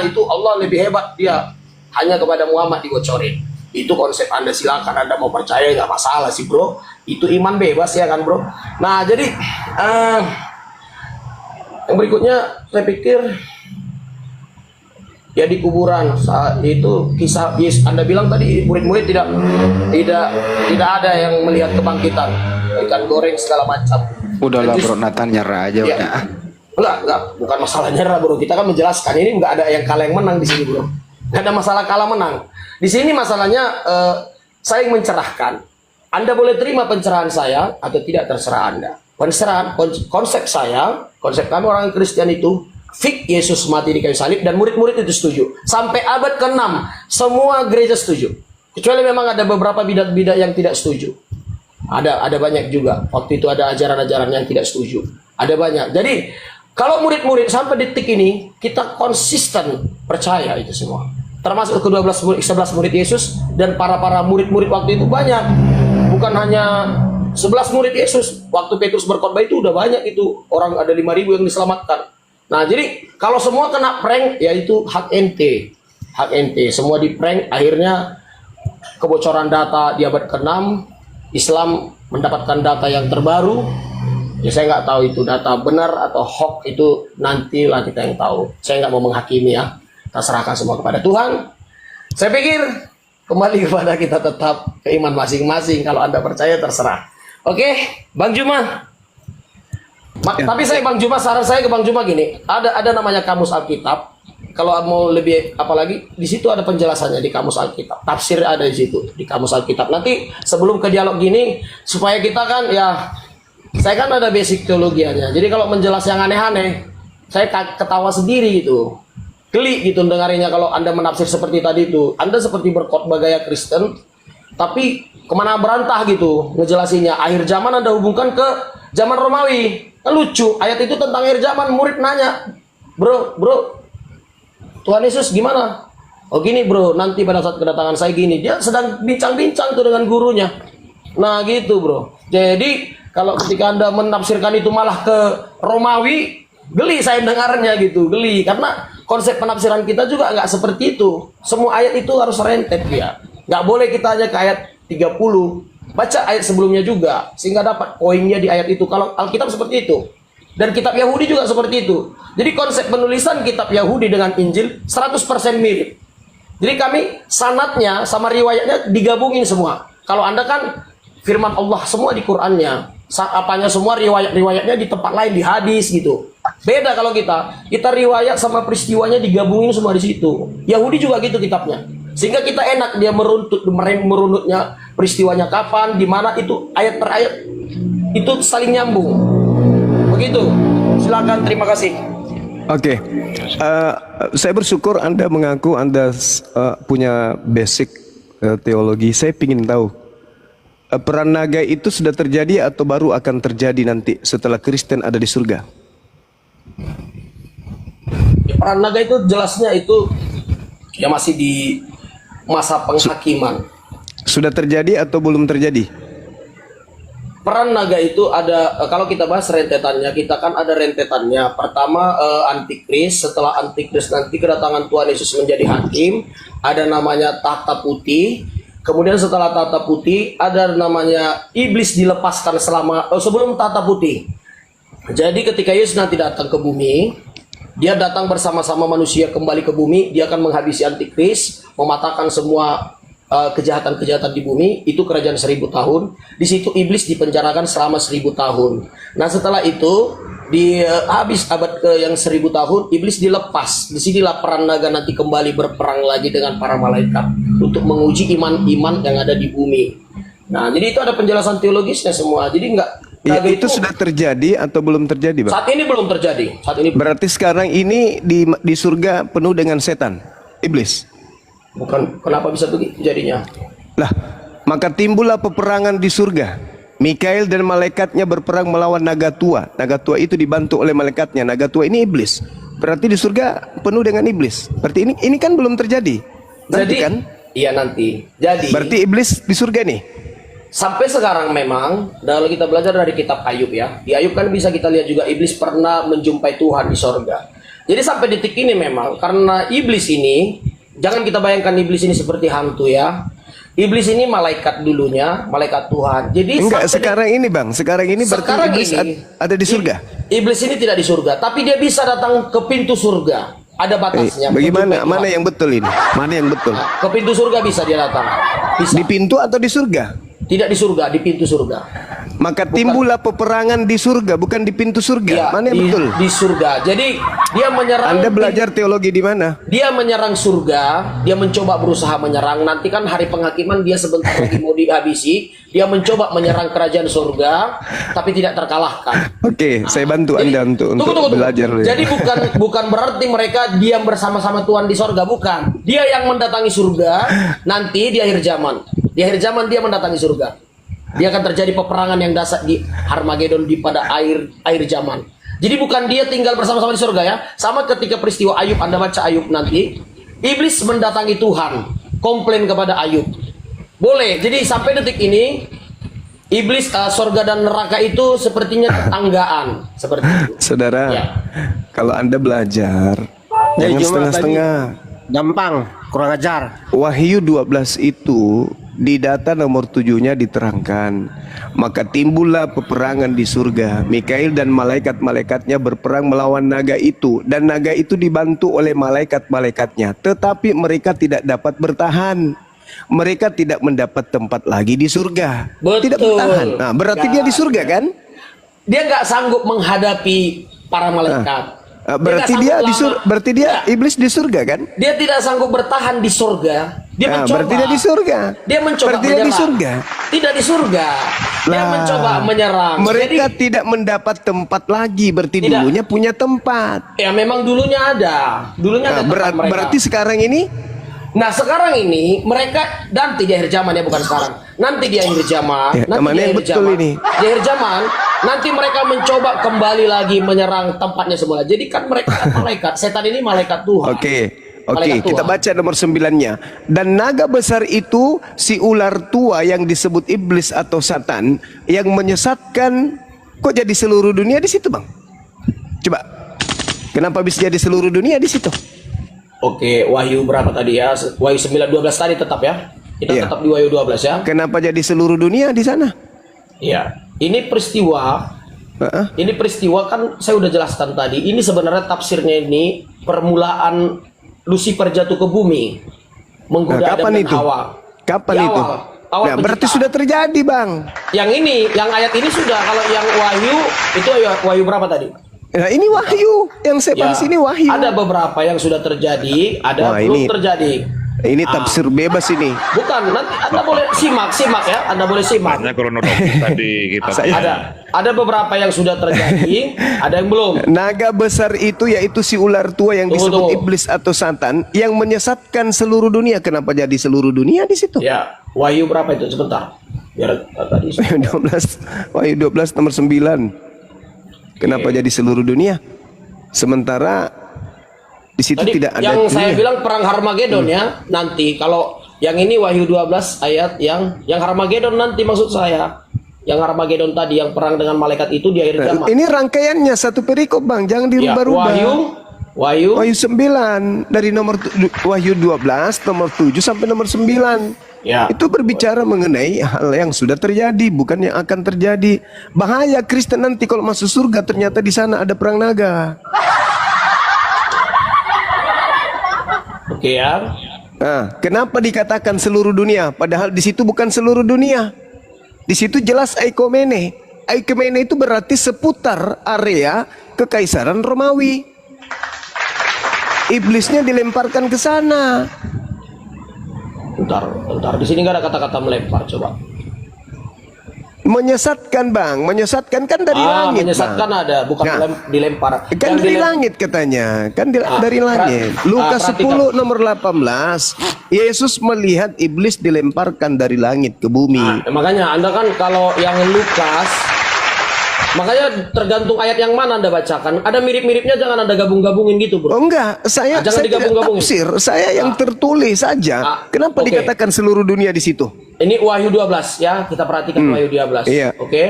Itu Allah lebih hebat, dia hanya kepada Muhammad dibocorin. Itu konsep Anda, silakan Anda mau percaya, nggak masalah sih bro. Itu iman bebas ya kan bro. Nah jadi yang berikutnya saya pikir ya di kuburan saat itu kisah Yesus. Anda bilang tadi murid-murid tidak ada yang melihat kebangkitan, ikan goreng segala macam.
Udahlah bro, Nathan nyerah aja
Ya.
udah.
Enggak, bukan masalah nyerah bro. Kita kan menjelaskan, ini nggak ada yang kalah yang menang di sini bro. Nggak ada masalah kalah menang. Di sini masalahnya saya ingin mencerahkan. Anda boleh terima pencerahan saya atau tidak, terserah Anda. Pencerahan konsep saya, konsep kami orang Kristen itu fix Yesus mati di kayu salib dan murid-murid itu setuju. Sampai abad ke-6 semua gereja setuju. Kecuali memang ada beberapa bidat-bidat yang tidak setuju. Ada banyak juga. Waktu itu ada ajaran-ajaran yang tidak setuju. Ada banyak. Jadi kalau murid-murid sampai detik ini kita konsisten percaya itu semua. Termasuk ke-11 murid Yesus dan para murid-murid waktu itu banyak. Bukan hanya 11 murid Yesus. Waktu Petrus berkhotbah itu udah banyak itu. Orang ada 5.000 yang diselamatkan. Nah, jadi kalau semua kena prank ya itu hak ente. Hak ente. Semua di prank, akhirnya kebocoran data di abad ke-6, Islam mendapatkan data yang terbaru. Ya saya nggak tahu itu data benar atau hoax, itu nantilah kita yang tahu. Saya nggak mau menghakimi ya. Kita serahkan semua kepada Tuhan. Saya pikir kembali kepada kita tetap keiman masing-masing. Kalau Anda percaya terserah. Oke, Bang Juma. Tapi saya Bang Juma, saran saya ke Bang Juma gini, ada namanya kamus Alkitab. Kalau mau lebih apalagi di situ ada penjelasannya di kamus Alkitab. Tafsir ada di situ di kamus Alkitab. Nanti sebelum ke dialog gini supaya kita kan ya, saya kan ada basic teologianya. Jadi kalau menjelas yang aneh-aneh, saya ketawa sendiri gitu. Geli gitu dengarinya kalau Anda menafsir seperti tadi itu. Anda seperti berkhotbah gaya Kristen, tapi kemana berantah gitu ngejelasinnya. Akhir zaman Anda hubungkan ke zaman Romawi. Kan lucu, ayat itu tentang akhir zaman. Murid nanya, bro, Tuhan Yesus gimana? Oh gini bro, nanti pada saat kedatangan saya gini. Dia sedang bincang-bincang tuh dengan gurunya. Nah gitu bro. Jadi kalau ketika Anda menafsirkan itu malah ke Romawi, geli saya dengarnya gitu, geli. Karena konsep penafsiran kita juga nggak seperti itu. Semua ayat itu harus rentet ya. Nggak boleh kita aja ke ayat 30. Baca ayat sebelumnya juga, sehingga dapat poinnya di ayat itu. Kalau Alkitab seperti itu. Dan kitab Yahudi juga seperti itu. Jadi konsep penulisan kitab Yahudi dengan Injil 100% mirip. Jadi kami sanadnya sama riwayatnya digabungin semua. Kalau Anda kan firman Allah semua di Qur'annya. Apanya semua riwayatnya di tempat lain, di hadis gitu. Beda kalau kita riwayat sama peristiwanya digabungin semua di situ. Yahudi juga gitu kitabnya. Sehingga kita enak dia merunutnya peristiwanya kapan, di mana itu ayat per ayat itu saling nyambung. Begitu. Silakan, terima kasih.
Oke, saya bersyukur Anda mengaku Anda punya basic teologi. Saya ingin tahu peran naga itu sudah terjadi atau baru akan terjadi nanti setelah Kristen ada di surga?
Ya, peran naga itu jelasnya itu ya masih di masa penghakiman.
Sudah terjadi atau belum terjadi?
Peran naga itu ada, kalau kita bahas rentetannya, kita kan ada rentetannya. Pertama antikris, setelah antikris nanti kedatangan Tuhan Yesus menjadi hakim, ada namanya tahta putih. Kemudian setelah tahta putih ada namanya iblis dilepaskan sebelum tahta putih. Jadi ketika Yesus nanti datang ke bumi, dia datang bersama-sama manusia kembali ke bumi, dia akan menghabisi antikris, mematahkan semua kejahatan-kejahatan di bumi. Itu kerajaan 1000 tahun. Di situ iblis dipenjarakan selama 1000 tahun. Nah setelah itu habis abad ke yang 1000 tahun, iblis dilepas. Disinilah peran naga nanti kembali berperang lagi dengan para malaikat untuk menguji iman-iman yang ada di bumi. Nah jadi itu ada penjelasan teologisnya semua. Jadi
Ya, itu sudah terjadi atau belum terjadi, Bang?
Saat ini belum terjadi.
Berarti sekarang ini di surga penuh dengan setan, iblis.
Bukan, kenapa bisa begitu jadinya?
Lah, maka timbullah peperangan di surga. Mikail dan malaikatnya berperang melawan naga tua. Naga tua itu dibantu oleh malaikatnya. Naga tua ini iblis. Berarti di surga penuh dengan iblis. Berarti ini kan belum terjadi. Nanti
Jadi
kan?
iya nanti. Jadi
Berarti iblis di surga nih.
sampai sekarang memang kalau kita belajar dari kitab Ayub ya, di Ayub kan bisa kita lihat juga iblis pernah menjumpai Tuhan di sorga. Jadi sampai detik ini memang karena iblis ini, jangan kita bayangkan iblis ini seperti hantu ya. Iblis ini malaikat dulunya, malaikat Tuhan. Jadi
Enggak,
sampai
sekarang ini Bang. Sekarang ini berarti
sekarang
iblis
ini,
ada di surga.
Iblis ini tidak di surga, tapi dia bisa datang ke pintu surga. Ada batasnya.
Bagaimana?
Menjumpai
Mana
Tuhan.
yang betul ini? Mana yang betul?
Ke pintu surga bisa dia datang. Bisa.
Di pintu atau di surga?
Tidak di surga, di pintu surga.
Maka timbullah peperangan di surga, bukan di pintu surga.
Ya,
Mana yang betul?
Di surga. Jadi dia menyerang.
Anda belajar teologi di mana?
Dia menyerang surga, dia mencoba berusaha menyerang. Nanti kan hari penghakiman dia sebentar lagi mau dihabisi. Dia mencoba menyerang kerajaan surga, tapi tidak terkalahkan.
Oke, saya bantu
Jadi,
Anda untuk
tunggu.
belajar.
Jadi bukan berarti mereka diam bersama-sama Tuhan di surga, bukan. Dia yang mendatangi surga nanti di akhir zaman. Di akhir zaman dia mendatangi surga. Dia akan terjadi peperangan yang dahsyat di Harmagedon di pada akhir zaman. Jadi bukan dia tinggal bersama-sama di surga ya. Sama ketika peristiwa Ayub, Anda baca Ayub nanti, iblis mendatangi Tuhan, komplain kepada Ayub. Boleh. Jadi sampai detik ini iblis surga dan neraka itu sepertinya tetanggaan, seperti itu.
Saudara,
Ya.
kalau Anda belajar, jangan setengah-setengah.
Gampang, kurang ajar.
Wahyu 12 itu di data nomor 7-nya diterangkan, maka timbullah peperangan di surga. Mikail dan malaikat-malaikatnya berperang melawan naga itu, dan naga itu dibantu oleh malaikat-malaikatnya, tetapi mereka tidak dapat bertahan. Mereka tidak mendapat tempat lagi di surga.
Betul.
Tidak bertahan. Nah, berarti dia di surga kan?
Dia nggak sanggup menghadapi para malaikat.
Berarti dia iblis di surga kan?
Dia tidak sanggup bertahan di surga. Dia mencoba.
Berarti dia di surga.
Dia mencoba
Berarti dia di
menyerang.
surga.
Tidak di surga. Dia
Lah,
mencoba menyerang.
Mereka
Jadi,
tidak mendapat tempat lagi. Berarti
Tidak.
dulunya punya tempat.
ya memang dulunya ada. Dulunya ada tempat mereka.
Berarti sekarang ini
Nah sekarang ini mereka nanti di akhir zaman ya, bukan sekarang. Nanti di akhir zaman,
Ya,
nanti
kemana
di
yang
akhir
betul
zaman,
ini?
di akhir zaman nanti mereka mencoba kembali lagi menyerang tempatnya semula. Jadi kan mereka kan malaikat, setan ini malaikat Tuhan.
Oke,
Malaikat
kita
Tuhan.
baca nomor 9-nya. Dan naga besar itu si ular tua yang disebut iblis atau satan, yang menyesatkan. Kok jadi seluruh dunia di situ, Bang? Coba. Kenapa bisa jadi seluruh dunia di situ?
Oke, Wahyu berapa tadi ya? Wahyu 9:12 tadi tetap ya. Kita
Iya.
tetap di Wahyu 12 ya.
Kenapa jadi seluruh dunia di sana?
Iya. Ini peristiwa
Heeh.
Ini peristiwa kan saya udah jelaskan tadi. Ini sebenarnya tafsirnya ini permulaan Lucifer jatuh ke bumi, menggoda Adam
kapan
dan
itu?
Hawa.
Kapan
Di
itu?
awal
Nah, berarti
penciptaan.
sudah terjadi, Bang.
Yang ini, yang ayat ini sudah. Kalau yang Wahyu itu Wahyu berapa tadi?
Nah, ini wahyu. Yang saya bahas ini wahyu.
Ada beberapa yang sudah terjadi, ada
Wah,
belum
ini-
terjadi.
Ini tafsir bebas ini.
Bukan, nanti Anda boleh simak ya. Anda boleh simak.
Makanya kronologis tadi kita
Ada beberapa yang sudah terjadi, ada yang belum.
Naga besar itu yaitu si ular tua yang
Tunggu,
disebut
tunggu.
iblis atau satan yang menyesatkan seluruh dunia. Kenapa jadi seluruh dunia di situ?
Ya, Wahyu berapa itu? Sebentar. Biar tadi.
Wahyu 12 nomor 9. Kenapa jadi seluruh dunia? Sementara di situ
Tadi
tidak ada
yang saya
dunia.
bilang perang Harmagedon ya. Nanti kalau yang ini Wahyu 12 ayat yang Harmagedon nanti maksud saya. Yang Harmagedon tadi yang perang dengan malaikat itu di akhir zaman.
Ini rangkaiannya satu perikop, Bang. Jangan
Ya,
dirubah-rubah.
Wahyu
Wahyu 9 dari nomor Wahyu 12 nomor 7 sampai nomor 9.
ya.
Itu berbicara mengenai hal yang sudah terjadi, bukan yang akan terjadi. Bahaya Kristen nanti kalau masuk surga ternyata di sana ada perang naga.
Oke ya.
Nah, kenapa dikatakan seluruh dunia? Padahal di situ bukan seluruh dunia. Di situ jelas Aikomene. Aikomene itu berarti seputar area kekaisaran Romawi. Iblisnya dilemparkan ke sana.
Bentar. Di sini nggak ada kata-kata melempar. Coba.
Menyesatkan, Bang. Menyesatkan kan dari langit,
Menyesatkan
Bang.
ada, bukan
Nah,
dilempar.
Kan
Yang
dari
dilem-
langit katanya. Kan dari langit.
perhatikan.
Lukas 10 nomor 18. Yesus melihat iblis dilemparkan dari langit ke bumi.
Makanya Anda kan kalau yang Makanya tergantung ayat yang mana Anda bacakan. Ada mirip-miripnya, jangan Anda gabung-gabungin gitu,
Oh
bro.
enggak, saya
Jangan
tidak
digabung-gabungin.
tafsir, saya yang tertulis saja. Kenapa
oke.
dikatakan seluruh dunia di situ?
Ini Wahyu 12 ya, kita perhatikan Wahyu 12.
Iya.
Oke.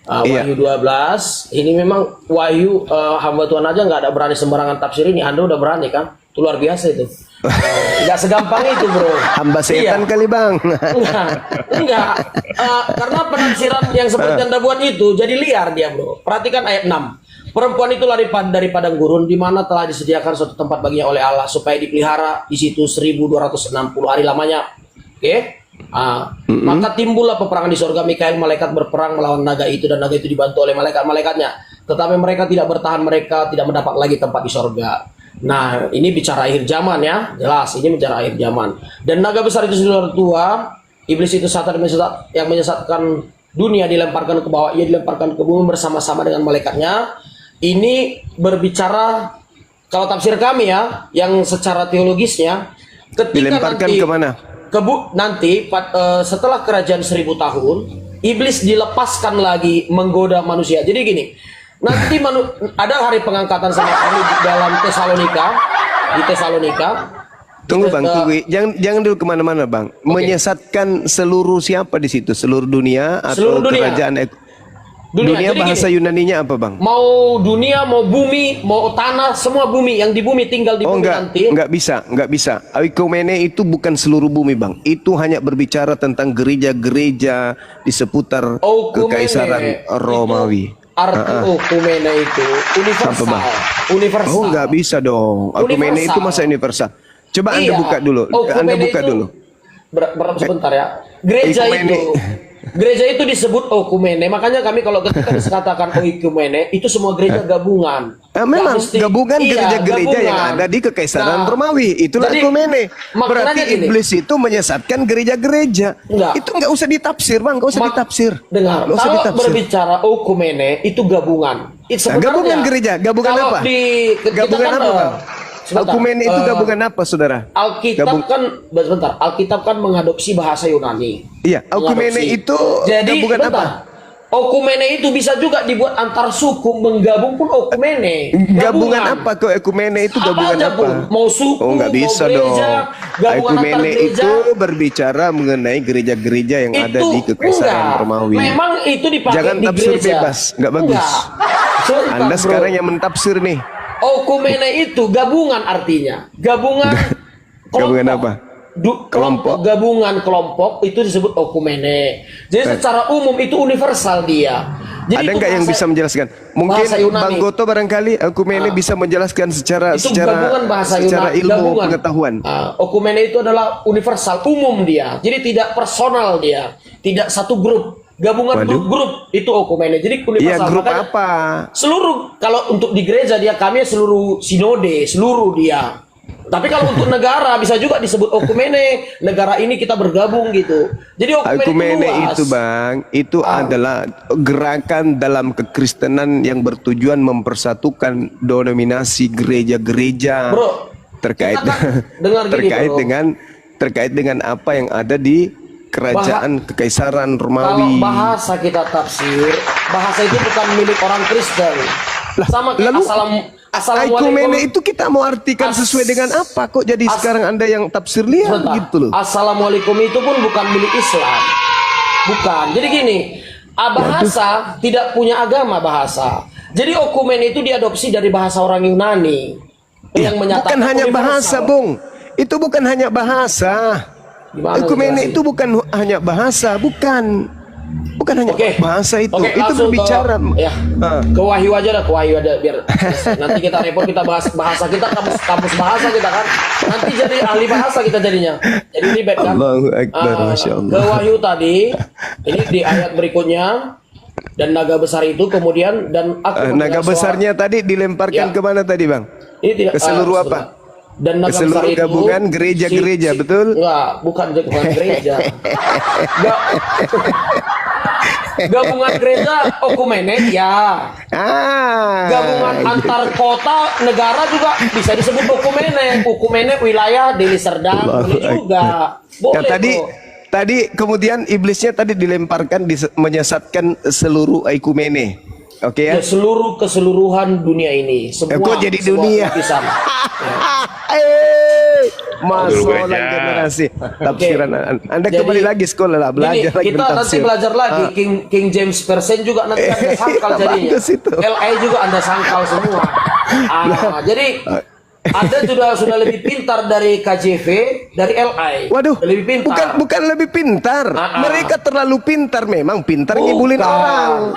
Iya.
Wahyu 12. Ini memang Wahyu hamba Tuhan aja nggak ada berani sembarangan tafsir ini. Anda udah berani kan? Itu luar biasa itu. Nggak segampang itu, bro.
Hamba setan
Iya.
kali bang.
Enggak. Karena penafsiran yang seperti Anda buat itu jadi liar dia, bro. Perhatikan ayat 6. Perempuan itu lari dari padang gurun di mana telah disediakan suatu tempat baginya oleh Allah supaya dipelihara di situ 1260 hari lamanya. Oke? Maka timbullah peperangan di surga. Mikael malaikat berperang melawan naga itu dan naga itu dibantu oleh malaikat-malaikatnya. Tetapi mereka tidak bertahan, mereka tidak mendapat lagi tempat di surga. Nah, ini bicara akhir zaman ya, jelas ini bicara akhir zaman. Dan naga besar itu sudah tua, iblis itu Satan yang menyesatkan dunia dilemparkan ke bawah, ia dilemparkan ke bumi bersama-sama dengan malaikatnya. Ini berbicara kalau tafsir kami ya, yang secara teologisnya, ketika
Dilemparkan
nanti
kemana?
Setelah kerajaan 1000 tahun, iblis dilepaskan lagi menggoda manusia. Jadi gini, nanti ada hari pengangkatan sama kami di dalam Tesalonika, di Tesalonika.
Tunggu bang, tunggu. Jangan dulu kemana-mana bang. Menyesatkan seluruh siapa di situ? Seluruh dunia atau
Seluruh dunia.
kerajaan?
Dunia. Jadi
bahasa
gini,
Yunaninya apa bang?
mau dunia, mau bumi, mau tanah, semua bumi. Yang di bumi tinggal di bumi nanti.
Enggak bisa. Oikumene itu bukan seluruh bumi bang. Itu hanya berbicara tentang gereja-gereja di seputar kekaisaran Romawi.
Arti okumene itu universal.
Apa, Bang?
Universal.
Oh enggak bisa dong. Oikumene itu masa universal. Coba Anda buka dulu. Anda buka dulu.
Sebentar ya. Gereja
Oikumene.
itu. Gereja itu disebut okumene. Makanya kami kalau ketika dikatakan oikumene itu semua gereja gabungan.
Memang gabungan gereja-gereja yang
gabungan.
ada di kekaisaran
Nah,
Romawi. Itulah
jadi,
oikumene.
maknanya
Berarti
gini.
iblis itu menyesatkan gereja-gereja.
Enggak.
Itu enggak usah ditafsir bang. Enggak usah ditafsir.
Dengar,
Nggak usah
kalau
ditafsir.
berbicara okumene itu gabungan.
Gabungan gereja, gabungan
kalau
apa?
Kita
Gabungan
kan,
apa bang?
sebentar,
Okumene itu gabungan apa saudara?
Alkitab sebentar. Alkitab kan mengadopsi bahasa Yunani.
Iya, okumene
Mengadopsi.
itu
Jadi,
gabungan
bentar.
apa?
Okumene itu bisa juga dibuat antar suku menggabung pun okumene.
Gabungan apa kok ekumene itu gabungan
aja
apa?
pun. Mau suku,
Oh nggak bisa
mau gereja,
dong.
gabungan antar
Ekumene
gereja.
itu berbicara mengenai gereja-gereja yang ada di kekaisaran
enggak.
Romawi.
Memang itu dipakai
Jangan
di
tafsir
gereja.
bebas, nggak bagus.
Enggak. Sebentar,
Anda
bro.
sekarang yang mentafsir nih.
Okumene itu gabungan artinya. Gabungan
Gabungan apa?
Kelompok gabungan kelompok itu disebut okumene. Jadi secara umum itu universal dia. Jadi
Ada
itu
nggak yang
bahasa-
bisa menjelaskan? Mungkin
bahasa Yunani.
Bang Goto barangkali okumene bisa menjelaskan secara
Itu gabungan bahasa
secara
Yunani,
ilmu
gabungan.
pengetahuan.
Okumene itu adalah universal, umum dia. Jadi tidak personal dia, tidak satu grup. Gabungan
Waduh.
grup-grup itu okumene. Jadi universal.
Iya, grup
Makanya
apa?
seluruh, kalau untuk di gereja dia kami seluruh sinode, seluruh dia. Tapi kalau untuk negara bisa juga disebut okumene. Negara ini kita bergabung gitu. Jadi
Okumene
luas.
itu bang, itu adalah gerakan dalam kekristenan yang bertujuan mempersatukan denominasi gereja-gereja
Bro,
terkait
kita kan dengar gini,
terkait dengan apa yang ada di kerajaan kekaisaran
Kalau
Romawi.
bahasa kita tafsir, bahasa itu bukan milik orang Kristen. Sama kayak
lalu
assalamualaikum.
Okumene itu kita mau artikan sesuai dengan apa? Kok jadi sekarang Anda yang tafsir liar
Sebentar.
gitu loh?
Assalamualaikum itu pun bukan milik Islam. Bukan. Jadi gini, bahasa tidak punya agama bahasa. Jadi okumene itu diadopsi dari bahasa orang Yunani yang menyatakan
Bukan hanya
universal.
bahasa, Bung. Itu bukan hanya bahasa.
Gimana
Okumene
dijelasin?
itu bukan hanya bahasa, bukan hanya
Oke.
bahasa itu.
Oke,
itu
langsung
berbicara.
ke Wahyu aja dah, ke Wahyu aja biar nanti kita repot, kita bahas bahasa kita kampus bahasa kita kan. Nanti jadi ahli bahasa kita jadinya. Jadi ribet kan.
Allahu Akbar, Masya Allah.
Ke Wahyu tadi, ini di ayat berikutnya, dan naga besar itu kemudian dan aku
Naga
mendengar
besarnya tadi dilemparkan
Ya.
kemana tadi, Bang?
ini tidak
Ke seluruh apa?
sebentar. Dan naga
Ke seluruh
besar itu
gabungan gereja-gereja, betul?
Enggak, bukan gereja. Gabungan gereja okumene ya. Gabungan antar kota negara juga bisa disebut okumene. Okumene wilayah Deli Serdang boleh juga. Boleh.
Yang tadi
bro.
Tadi kemudian iblisnya tadi dilemparkan menyesatkan seluruh ekumene. Oke ya.
Ya, seluruh keseluruhan dunia ini, semua
Kok jadi
semua
dunia?
lapisan.
Masalah
Dulu
generasi tafsiran. Anda
Jadi,
kembali lagi sekolah lah, belajar
Gini,
lagi
kita nanti
mentafsir.
belajar lagi King James Version juga nanti Anda sangkal jadinya.
Bagus itu.
LA juga Anda sangkal semua. Jadi Anda sudah lebih pintar dari KJV, dari LI.
Waduh,
lebih pintar.
bukan lebih pintar. Mereka terlalu pintar, memang pintar ngibulin
Bukan.
orang.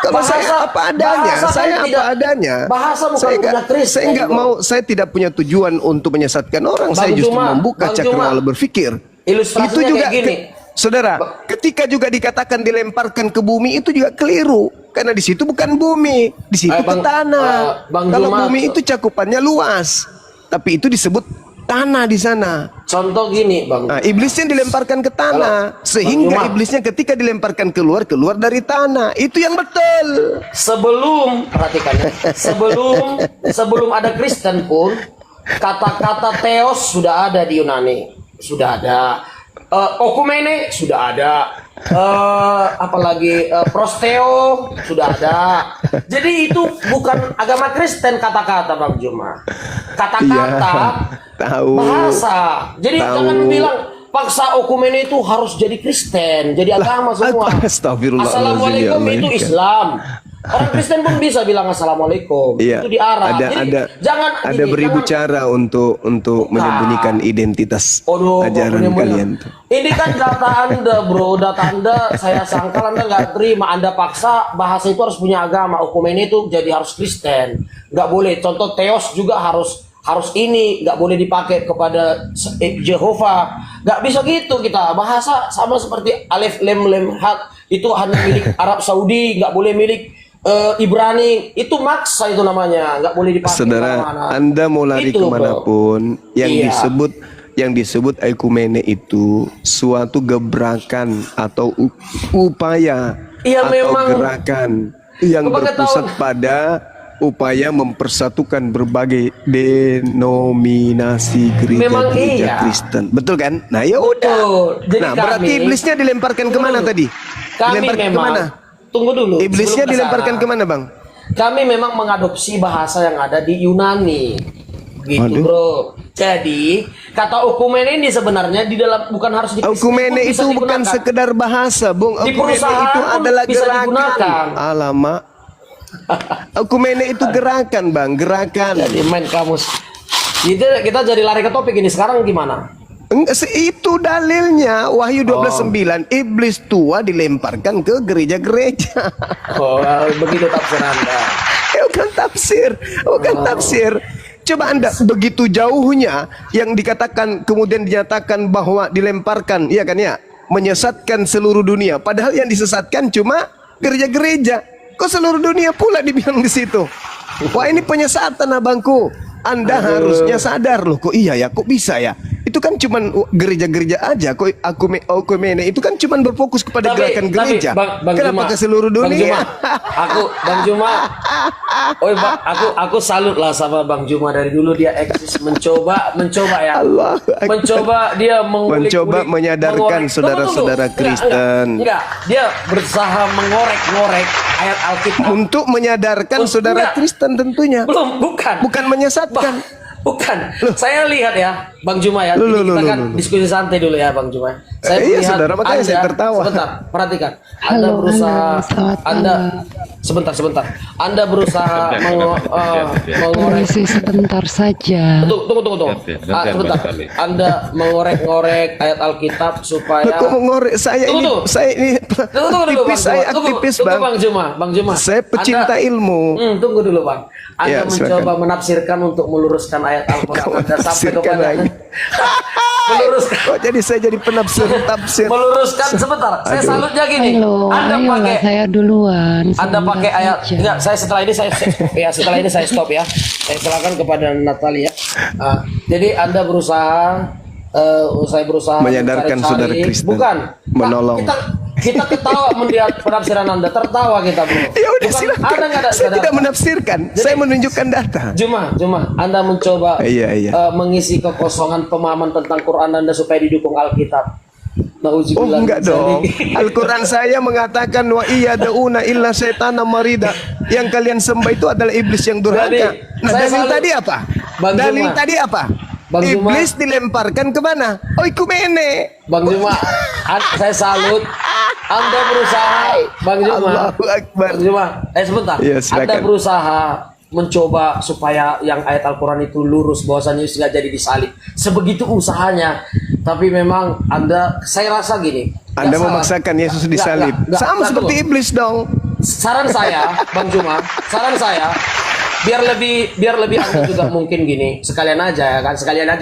Kalau saya apa adanya,
bahasa
saya
kan
apa
tidak-
adanya.
bahasa bukan
saya
punya Kristen,
saya nggak
bro.
mau, saya tidak punya tujuan untuk menyesatkan orang. Saya justru membuka
Bang
cakrawala
Juma,
berpikir.
ilustrasinya
Itu juga
kayak gini.
saudara, ketika juga dikatakan dilemparkan ke bumi itu juga keliru. Karena di situ bukan bumi, di situ ke tanah.
Bang
Kalau
Juma,
bumi itu cakupannya luas, tapi itu disebut tanah di sana.
Contoh gini, Bang.
Nah, iblisnya dilemparkan ke tanah, sehingga
Bang Juma,
iblisnya ketika dilemparkan keluar dari tanah. Itu yang betul.
sebelum perhatikan ya, sebelum ada Kristen pun kata-kata theos sudah ada di Yunani, sudah ada. Okumene sudah ada, apalagi prosteo sudah ada. Jadi itu bukan agama Kristen kata-kata, Bang Juma. Kata-kata
Iya, tahu.
bahasa. Jadi
Tahu.
jangan bilang paksa okumene itu harus jadi Kristen, jadi agama semua.
Astagfirullahaladzim,
Assalamualaikum
ya
itu
Allah.
Islam. Orang Kristen pun bisa bilang assalamualaikum.
Iya.
Itu di Arab.
Ada
Jadi, jangan
ada
ini,
beribu
jangan-
cara untuk menyembunyikan identitas
Aduh,
ajaran
bener-bener.
kalian tuh.
Ini kan data Anda, bro. Data Anda, saya sangkal Anda nggak terima. Anda paksa bahasa itu harus punya agama. Okumene itu jadi harus Kristen. Nggak boleh. Contoh Theos juga harus ini. Nggak boleh dipakai kepada Jehovah. Nggak bisa gitu kita. Bahasa sama seperti Alif Lam Lem Hat. Itu hanya milik Arab Saudi. Nggak boleh milik Ibrani. Itu maksa itu namanya. Nggak boleh dipakai.
Saudara,
kemana-mana.
Anda mau lari
Itu, bro.
kemanapun,
Iya.
yang disebut ekumene itu suatu gebrakan atau upaya
Iya,
atau
memang.
gerakan yang
Kepengetahuan.
berpusat pada upaya mempersatukan berbagai denominasi
Memang
gereja
iya.
Kristen. Betul kan? Nah, ya udah.
Betul. Jadi
Nah, berarti
kami-
iblisnya dilemparkan kemana tadi?
Kami
Dilemparkan
memang
kemana?
Tunggu dulu.
Iblisnya
sebelum ke
dilemparkan
sana.
kemana, Bang?
Kami memang mengadopsi bahasa yang ada di Yunani. Gitu,
Waduh.
bro. Jadi, kata okumene ini sebenarnya di dalam bukan harus di
Okumene itu
bisa
bukan
digunakan.
sekedar bahasa, Bung.
Di
Okumene
perusahaan
itu
pun
adalah
bisa
gerakan.
digunakan.
Alamak. Okumene itu gerakan, Bang, gerakan.
Jadi main kamus. Kita jadi lari ke topik ini. Sekarang gimana?
Enggak, itu dalilnya Wahyu 12:9, iblis tua dilemparkan ke gereja-gereja.
Oh, begitu tafsir Anda.
Bukan tafsir, bukan tafsir. Coba Anda begitu jauhnya yang dikatakan kemudian dinyatakan bahwa dilemparkan, iya kan ya, menyesatkan seluruh dunia. Padahal yang disesatkan cuma gereja-gereja. Kok seluruh dunia pula dibilang di situ? Wah, ini penyesatan, abangku. Anda harusnya sadar loh, kok iya ya, kok bisa ya? Itu kan cuman gereja-gereja aja. Kok Okumene itu kan cuman berfokus kepada gerakan gereja.
Bang
Kenapa
Juma,
ke seluruh
Bang
dunia?
Juma, Bang Juma, aku salut lah sama Bang Juma. Dari dulu dia eksis mencoba ya,
Allah.
mencoba dia mengulik-ulik,
Mencoba menyadarkan
mengorek.
saudara-saudara
Tunggu.
Kristen.
Enggak, dia berusaha mengorek-ngorek ayat Alkitab.
Untuk menyadarkan saudara
Enggak.
Kristen tentunya.
Bukan
Menyesatkan.
Bukan. Saya lihat ya, Bang Juma ya.
Loh,
Ini kita kan
loh.
diskusi santai dulu ya, Bang Juma. Saya
Iya,
melihat
saudara, makanya saya tertawa.
Sebentar, perhatikan. Anda
Halo,
berusaha,
selamat
Anda
malam.
sebentar. Anda berusaha mengorek.
Permisi sebentar saja.
Tunggu. Sebentar. Anda mengorek-ngorek ayat Alkitab supaya.
Kok mengorek saya
Tunggu.
saya ini
Tunggu dulu,
aktivis,
Bang
saya
Juma.
aktivis,
Tunggu,
Bang.
Bang Juma.
Saya pecinta ilmu.
Tunggu dulu, Bang. Anda
Ya,
mencoba
silakan.
menafsirkan untuk meluruskan ayat Al-Quran Anda sampai
Menafsirkan
kepada
lagi.
meluruskan.
Kok jadi saya jadi penafsir tafsir.
Meluruskan sebentar. Saya
Aduh.
salutnya gini.
Halo,
Anda
ayolah
pakai
saya duluan.
Anda
sebentar
pakai ayat
saja.
enggak, saya setelah ini saya stop ya. Saya silakan kepada Natalia. Jadi Anda berusaha saya berusaha
Menyadarkan
mencari-cari.
saudara Kristen.
Bukan.
Menolong.
Kita ketawa melihat penafsiran Anda, tertawa kita, Bro.
Ya udah,
Bukan,
silakan.
Anda nggak ada
Saya tidak
data.
menafsirkan. Saya menunjukkan data.
Juma, Anda mencoba
Iya.
mengisi kekosongan pemahaman tentang Quran Anda supaya didukung Alkitab.
Oh
Nauzubillah
enggak
min
dong.
dzalik.
Al-Quran saya mengatakan wa iya dauna illa setana marida. Yang kalian sembah itu adalah iblis yang durhaka.
Jadi,
Nah,
saya
dalil
selalu-
tadi apa?
Bang
Dalil
Juma.
tadi apa?
Bang Juma.
Iblis dilemparkan ke mana? Oh, ikumene.
Bang Juma, saya salut. Anda berusaha, Bang Juma.
Allahu Akbar.
Bang Juma, sebentar.
Iya, silakan.
Anda berusaha mencoba supaya yang ayat Al-Quran itu lurus, bahwasanya Yesus nggak jadi disalib. Sebegitu usahanya. Tapi memang saya rasa gini.
Anda
nggak salah.
memaksakan Yesus disalib.
Nggak,
Sama seperti
tunggu.
iblis dong.
Saran saya, Bang Juma, saran saya biar lebih Anda juga mungkin gini, sekalian aja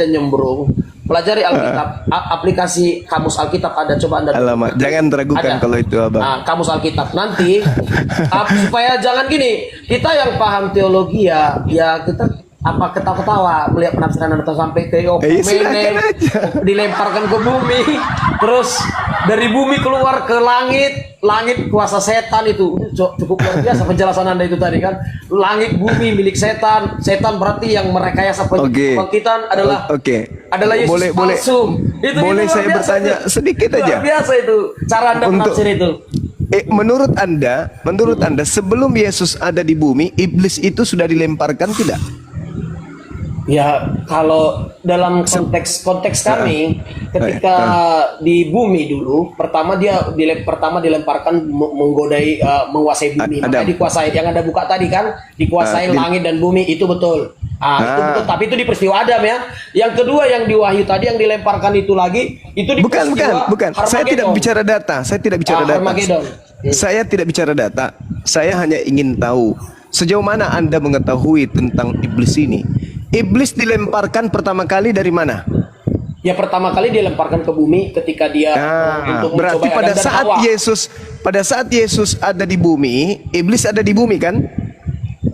nyembrung, pelajari Alkitab, aplikasi kamus Alkitab ada, coba Anda
Alamak, jangan teragukan
ada.
kalau itu, Abang.
Nah, kamus Alkitab nanti supaya jangan gini, kita yang paham teologi ya kita ketawa-ketawa melihat penafsiran Anda sampai ke
silakan aja.
dilemparkan ke bumi, terus dari bumi keluar ke langit kuasa setan itu cukup luar biasa penjelasan Anda itu tadi kan. Langit bumi milik setan berarti yang merekayasa kebangkitan adalah Yesus palsu. Itu
boleh
luar
saya
biasa
bertanya
itu.
sedikit
Luar
aja?
biasa itu cara Anda menafsir itu.
Menurut Anda sebelum Yesus ada di bumi, iblis itu sudah dilemparkan tidak?
Ya, kalau dalam konteks kami ketika di bumi dulu, pertama dilemparkan menggodai menguasai bumi. Makanya dikuasai, yang Anda buka tadi kan, dikuasai langit dan bumi, itu betul. Itu betul, tapi itu di peristiwa Adam ya. Yang kedua yang di Wahyu tadi yang dilemparkan itu lagi, itu di peristiwa
bukan. Saya tidak bicara data. Saya tidak bicara data.
Armageddon.
Saya tidak bicara data. Saya hanya ingin tahu sejauh mana Anda mengetahui tentang iblis ini. Iblis dilemparkan pertama kali dari mana?
Ya pertama kali dilemparkan ke bumi ketika dia untuk
berarti
mencoba
pada
Adam dan
saat
Hawa.
pada saat Yesus ada di bumi, iblis ada di bumi kan?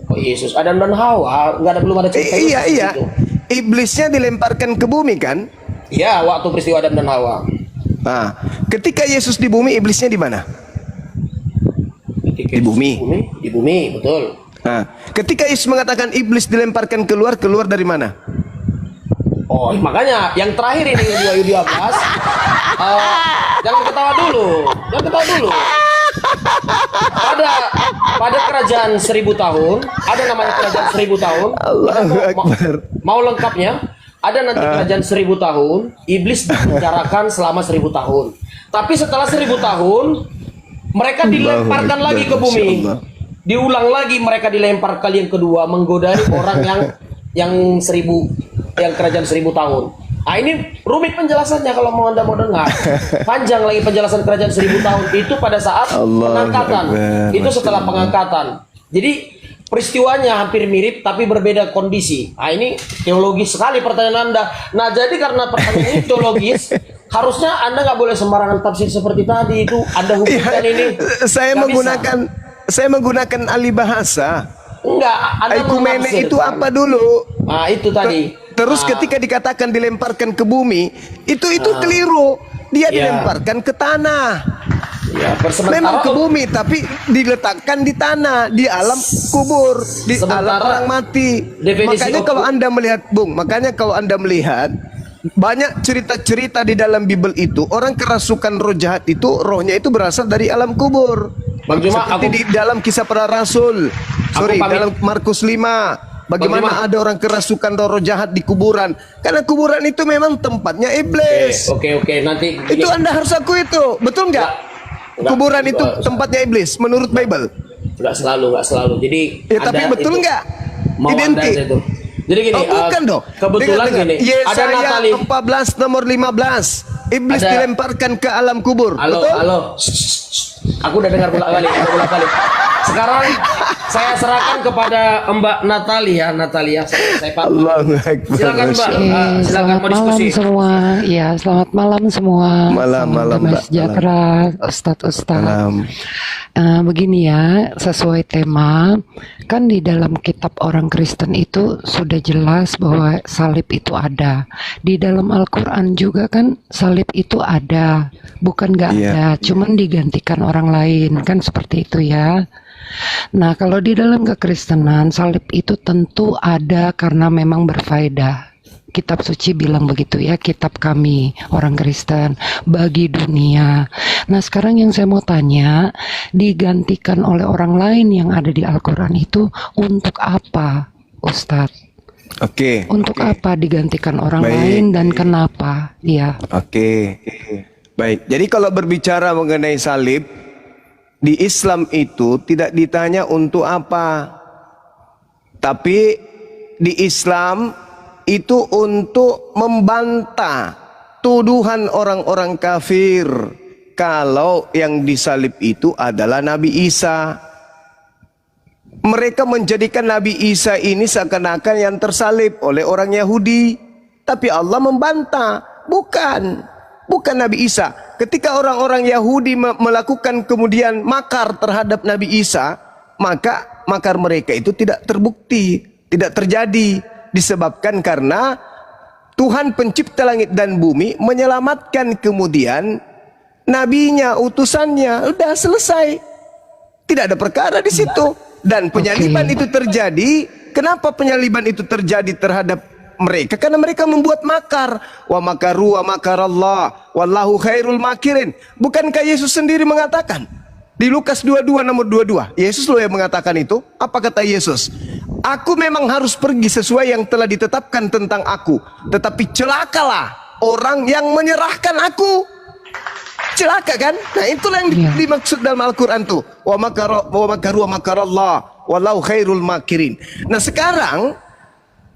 Oh, Yesus, Adam dan Hawa, belum ada cerita
Iya.
itu.
Iblisnya dilemparkan ke bumi kan?
Iya, waktu peristiwa Adam dan Hawa.
Nah, ketika Yesus di bumi, iblisnya di mana? Di bumi.
Di bumi, betul.
Nah, ketika Yesus mengatakan iblis dilemparkan keluar dari mana?
Oh, makanya yang terakhir ini di Wahyu 12, jangan ketawa dulu. Pada kerajaan 1000 tahun, ada namanya kerajaan 1000 tahun.
Allahu Akbar.
Mau lengkapnya, ada nanti kerajaan 1000 tahun, iblis dipenjarakan selama 1000 tahun. Tapi setelah 1000 tahun, mereka dilemparkan lagi ke bumi. Diulang lagi mereka dilempar kali yang kedua menggodai orang yang kerajaan 1000 tahun. Ah, ini rumit penjelasannya kalau Anda mau dengar. Panjang lagi penjelasan kerajaan 1000 tahun itu pada saat pengangkatan. Itu setelah pengangkatan. Jadi peristiwanya hampir mirip tapi berbeda kondisi. Ah, ini teologis sekali pertanyaan Anda. Nah, jadi karena pertanyaan ini teologis, harusnya Anda nggak boleh sembarangan tafsir seperti tadi. Itu Anda hubungkan ini.
Saya menggunakan ahli bahasa.
Enggak, Anda
Ekumene
menafsir,
itu
kan?
apa dulu?
Nah, itu tadi.
Terus ketika dikatakan dilemparkan ke bumi, itu keliru. Dia dilemparkan ke tanah.
Ya,
Memang ke bumi, tapi diletakkan di tanah, di alam kubur, di alam orang mati. Makanya kalau Anda melihat banyak cerita-cerita di dalam Bible itu, orang kerasukan roh jahat itu, rohnya itu berasal dari alam kubur.
Bang Juma,
Seperti di dalam Kisah Para Rasul, dalam Markus 5, bagaimana ada orang kerasukan roh jahat di kuburan, karena kuburan itu memang tempatnya iblis.
Oke, nanti
Itu Anda harus akui itu, betul nggak? Kuburan itu tempatnya iblis menurut Bible.
Nggak selalu. Jadi
tapi betul nggak? Identik.
Itu. Jadi gini,
bukan dong.
Kebetulan
Dengar.
gini, ada
Yesaya
Natali.
14 nomor 15. Iblis dilemparkan ke alam kubur.
Halo. Aku udah dengar bolak-balik. Sekarang saya serahkan kepada Mbak Natalia. Saya Pak.
Allahu Akbar.
Silakan Mbak. Silakan
Selamat
mau diskusi.
malam semua. Ya, selamat malam semua.
Malam,
Damai
Mbak.
sejahtera, Ustadz.
Malam.
Begini ya, sesuai tema, kan di dalam kitab orang Kristen itu sudah jelas bahwa salib itu ada. Di dalam Al-Quran juga kan salib itu ada, bukan nggak ada, cuman digantikan orang lain, kan seperti itu ya. Nah, kalau di dalam kekristenan salib itu tentu ada karena memang berfaedah. kitab suci bilang begitu ya, kitab kami orang Kristen bagi dunia. Nah sekarang yang saya mau tanya, digantikan oleh orang lain yang ada di Al-Quran itu untuk apa, Ustadz?
Oke.
Untuk apa digantikan orang
Baik.
lain dan kenapa? Iya.
Oke. Baik. Jadi kalau berbicara mengenai salib di Islam itu tidak ditanya untuk apa. Tapi di Islam itu untuk membantah tuduhan orang-orang kafir kalau yang disalib itu adalah Nabi Isa. Mereka menjadikan Nabi Isa ini seakan-akan yang tersalib oleh orang Yahudi. Tapi Allah membantah, bukan Nabi Isa. Ketika orang-orang Yahudi melakukan kemudian makar terhadap Nabi Isa, maka makar mereka itu tidak terbukti, tidak terjadi. Disebabkan karena Tuhan pencipta langit dan bumi menyelamatkan kemudian nabinya, utusannya, udah selesai. Tidak ada perkara di situ. Dan penyaliban itu terjadi. Kenapa penyaliban itu terjadi terhadap mereka? Karena mereka membuat makar. Wa makaru wa makarallah wallahu khairul makirin. Bukankah Yesus sendiri mengatakan di Lukas 22 nomor 22? Yesus loh yang mengatakan itu. Apa kata Yesus? Aku memang harus pergi sesuai yang telah ditetapkan tentang aku, tetapi celakalah orang yang menyerahkan aku. Celaka kan? Nah itulah yang dimaksud dalam Al-Quran tuh. Wa makaru wa makarallah wallahu khairul makirin. Nah sekarang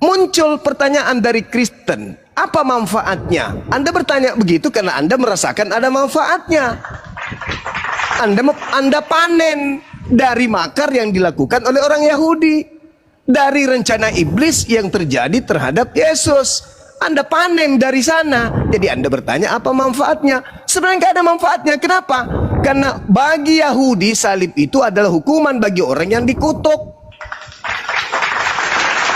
muncul pertanyaan dari Kristen. Apa manfaatnya? Anda bertanya begitu karena Anda merasakan ada manfaatnya. Anda panen dari makar yang dilakukan oleh orang Yahudi, dari rencana iblis yang terjadi terhadap Yesus. Anda panen dari sana. Jadi Anda bertanya apa manfaatnya? Sebenarnya nggak ada manfaatnya. Kenapa? Karena bagi Yahudi salib itu adalah hukuman bagi orang yang dikutuk.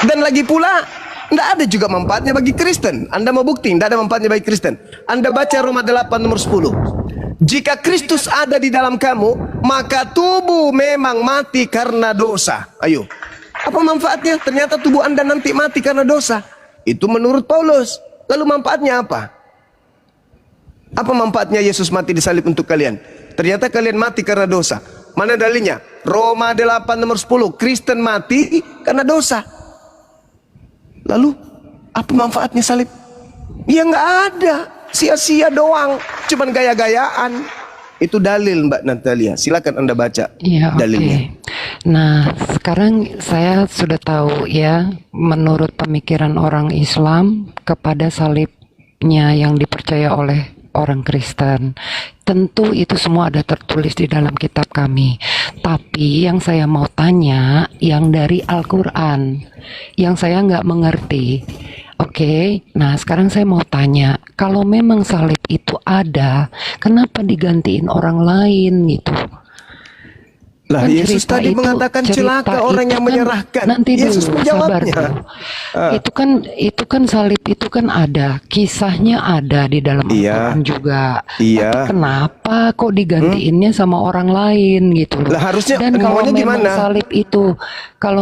Dan lagi pula nggak ada juga manfaatnya bagi Kristen. Anda mau bukti nggak ada manfaatnya bagi Kristen? Anda baca Roma 8 nomor 10. Jika Kristus ada di dalam kamu, maka tubuh memang mati karena dosa. Ayo, apa manfaatnya? Ternyata tubuh Anda nanti mati karena dosa. Itu menurut Paulus. Lalu manfaatnya apa? Apa manfaatnya Yesus mati disalib untuk kalian? Ternyata kalian mati karena dosa. Mana dalilnya? Roma 8 nomor 10. Kristen mati karena dosa. Lalu apa manfaatnya salib? Ya nggak ada. Sia-sia doang. Cuman gaya-gayaan. Itu dalil Mbak Natalia. Silakan Anda baca dalilnya.
Nah, sekarang saya sudah tahu ya, menurut pemikiran orang Islam kepada salibnya yang dipercaya oleh orang Kristen. Tentu itu semua ada tertulis di dalam kitab kami. Tapi yang saya mau tanya, yang dari Al-Quran, yang saya nggak mengerti. Oke, nah sekarang saya mau tanya, kalau memang salib itu ada, kenapa digantiin orang lain gitu?
Lah Yesus tadi mengatakan celaka orang yang menyerahkan.
Nanti
Yesus
dulu,
menjawabnya.
Itu kan salib itu kan ada, kisahnya ada di dalam Al-Quran juga. Tapi kenapa kok digantiinnya sama orang lain gitu loh?
Lah harusnya.
Dan kalau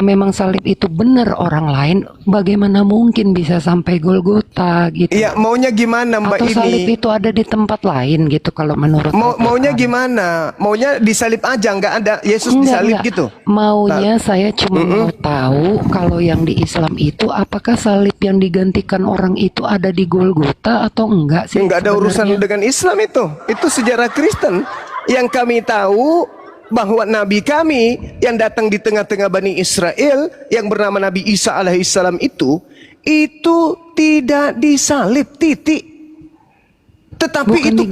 memang salib itu benar orang lain, bagaimana mungkin bisa sampai Golgota gitu?
Iya, maunya gimana Mbak
Atau
ini?
salib itu ada di tempat lain gitu kalau menurut
maunya gimana? Maunya disalib aja, nggak ada Yesus disalib gitu?
Maunya saya cuma mau tahu kalau yang di Islam itu apakah salib yang digantikan orang itu ada di Golgota atau enggak sih?
Nggak ada urusan dengan Islam itu. Itu sejarah Kristen. Yang kami tahu bahwa Nabi kami yang datang di tengah-tengah Bani Israel yang bernama Nabi Isa alaihissalam itu tidak disalib, titik. Tetapi
bukan
itu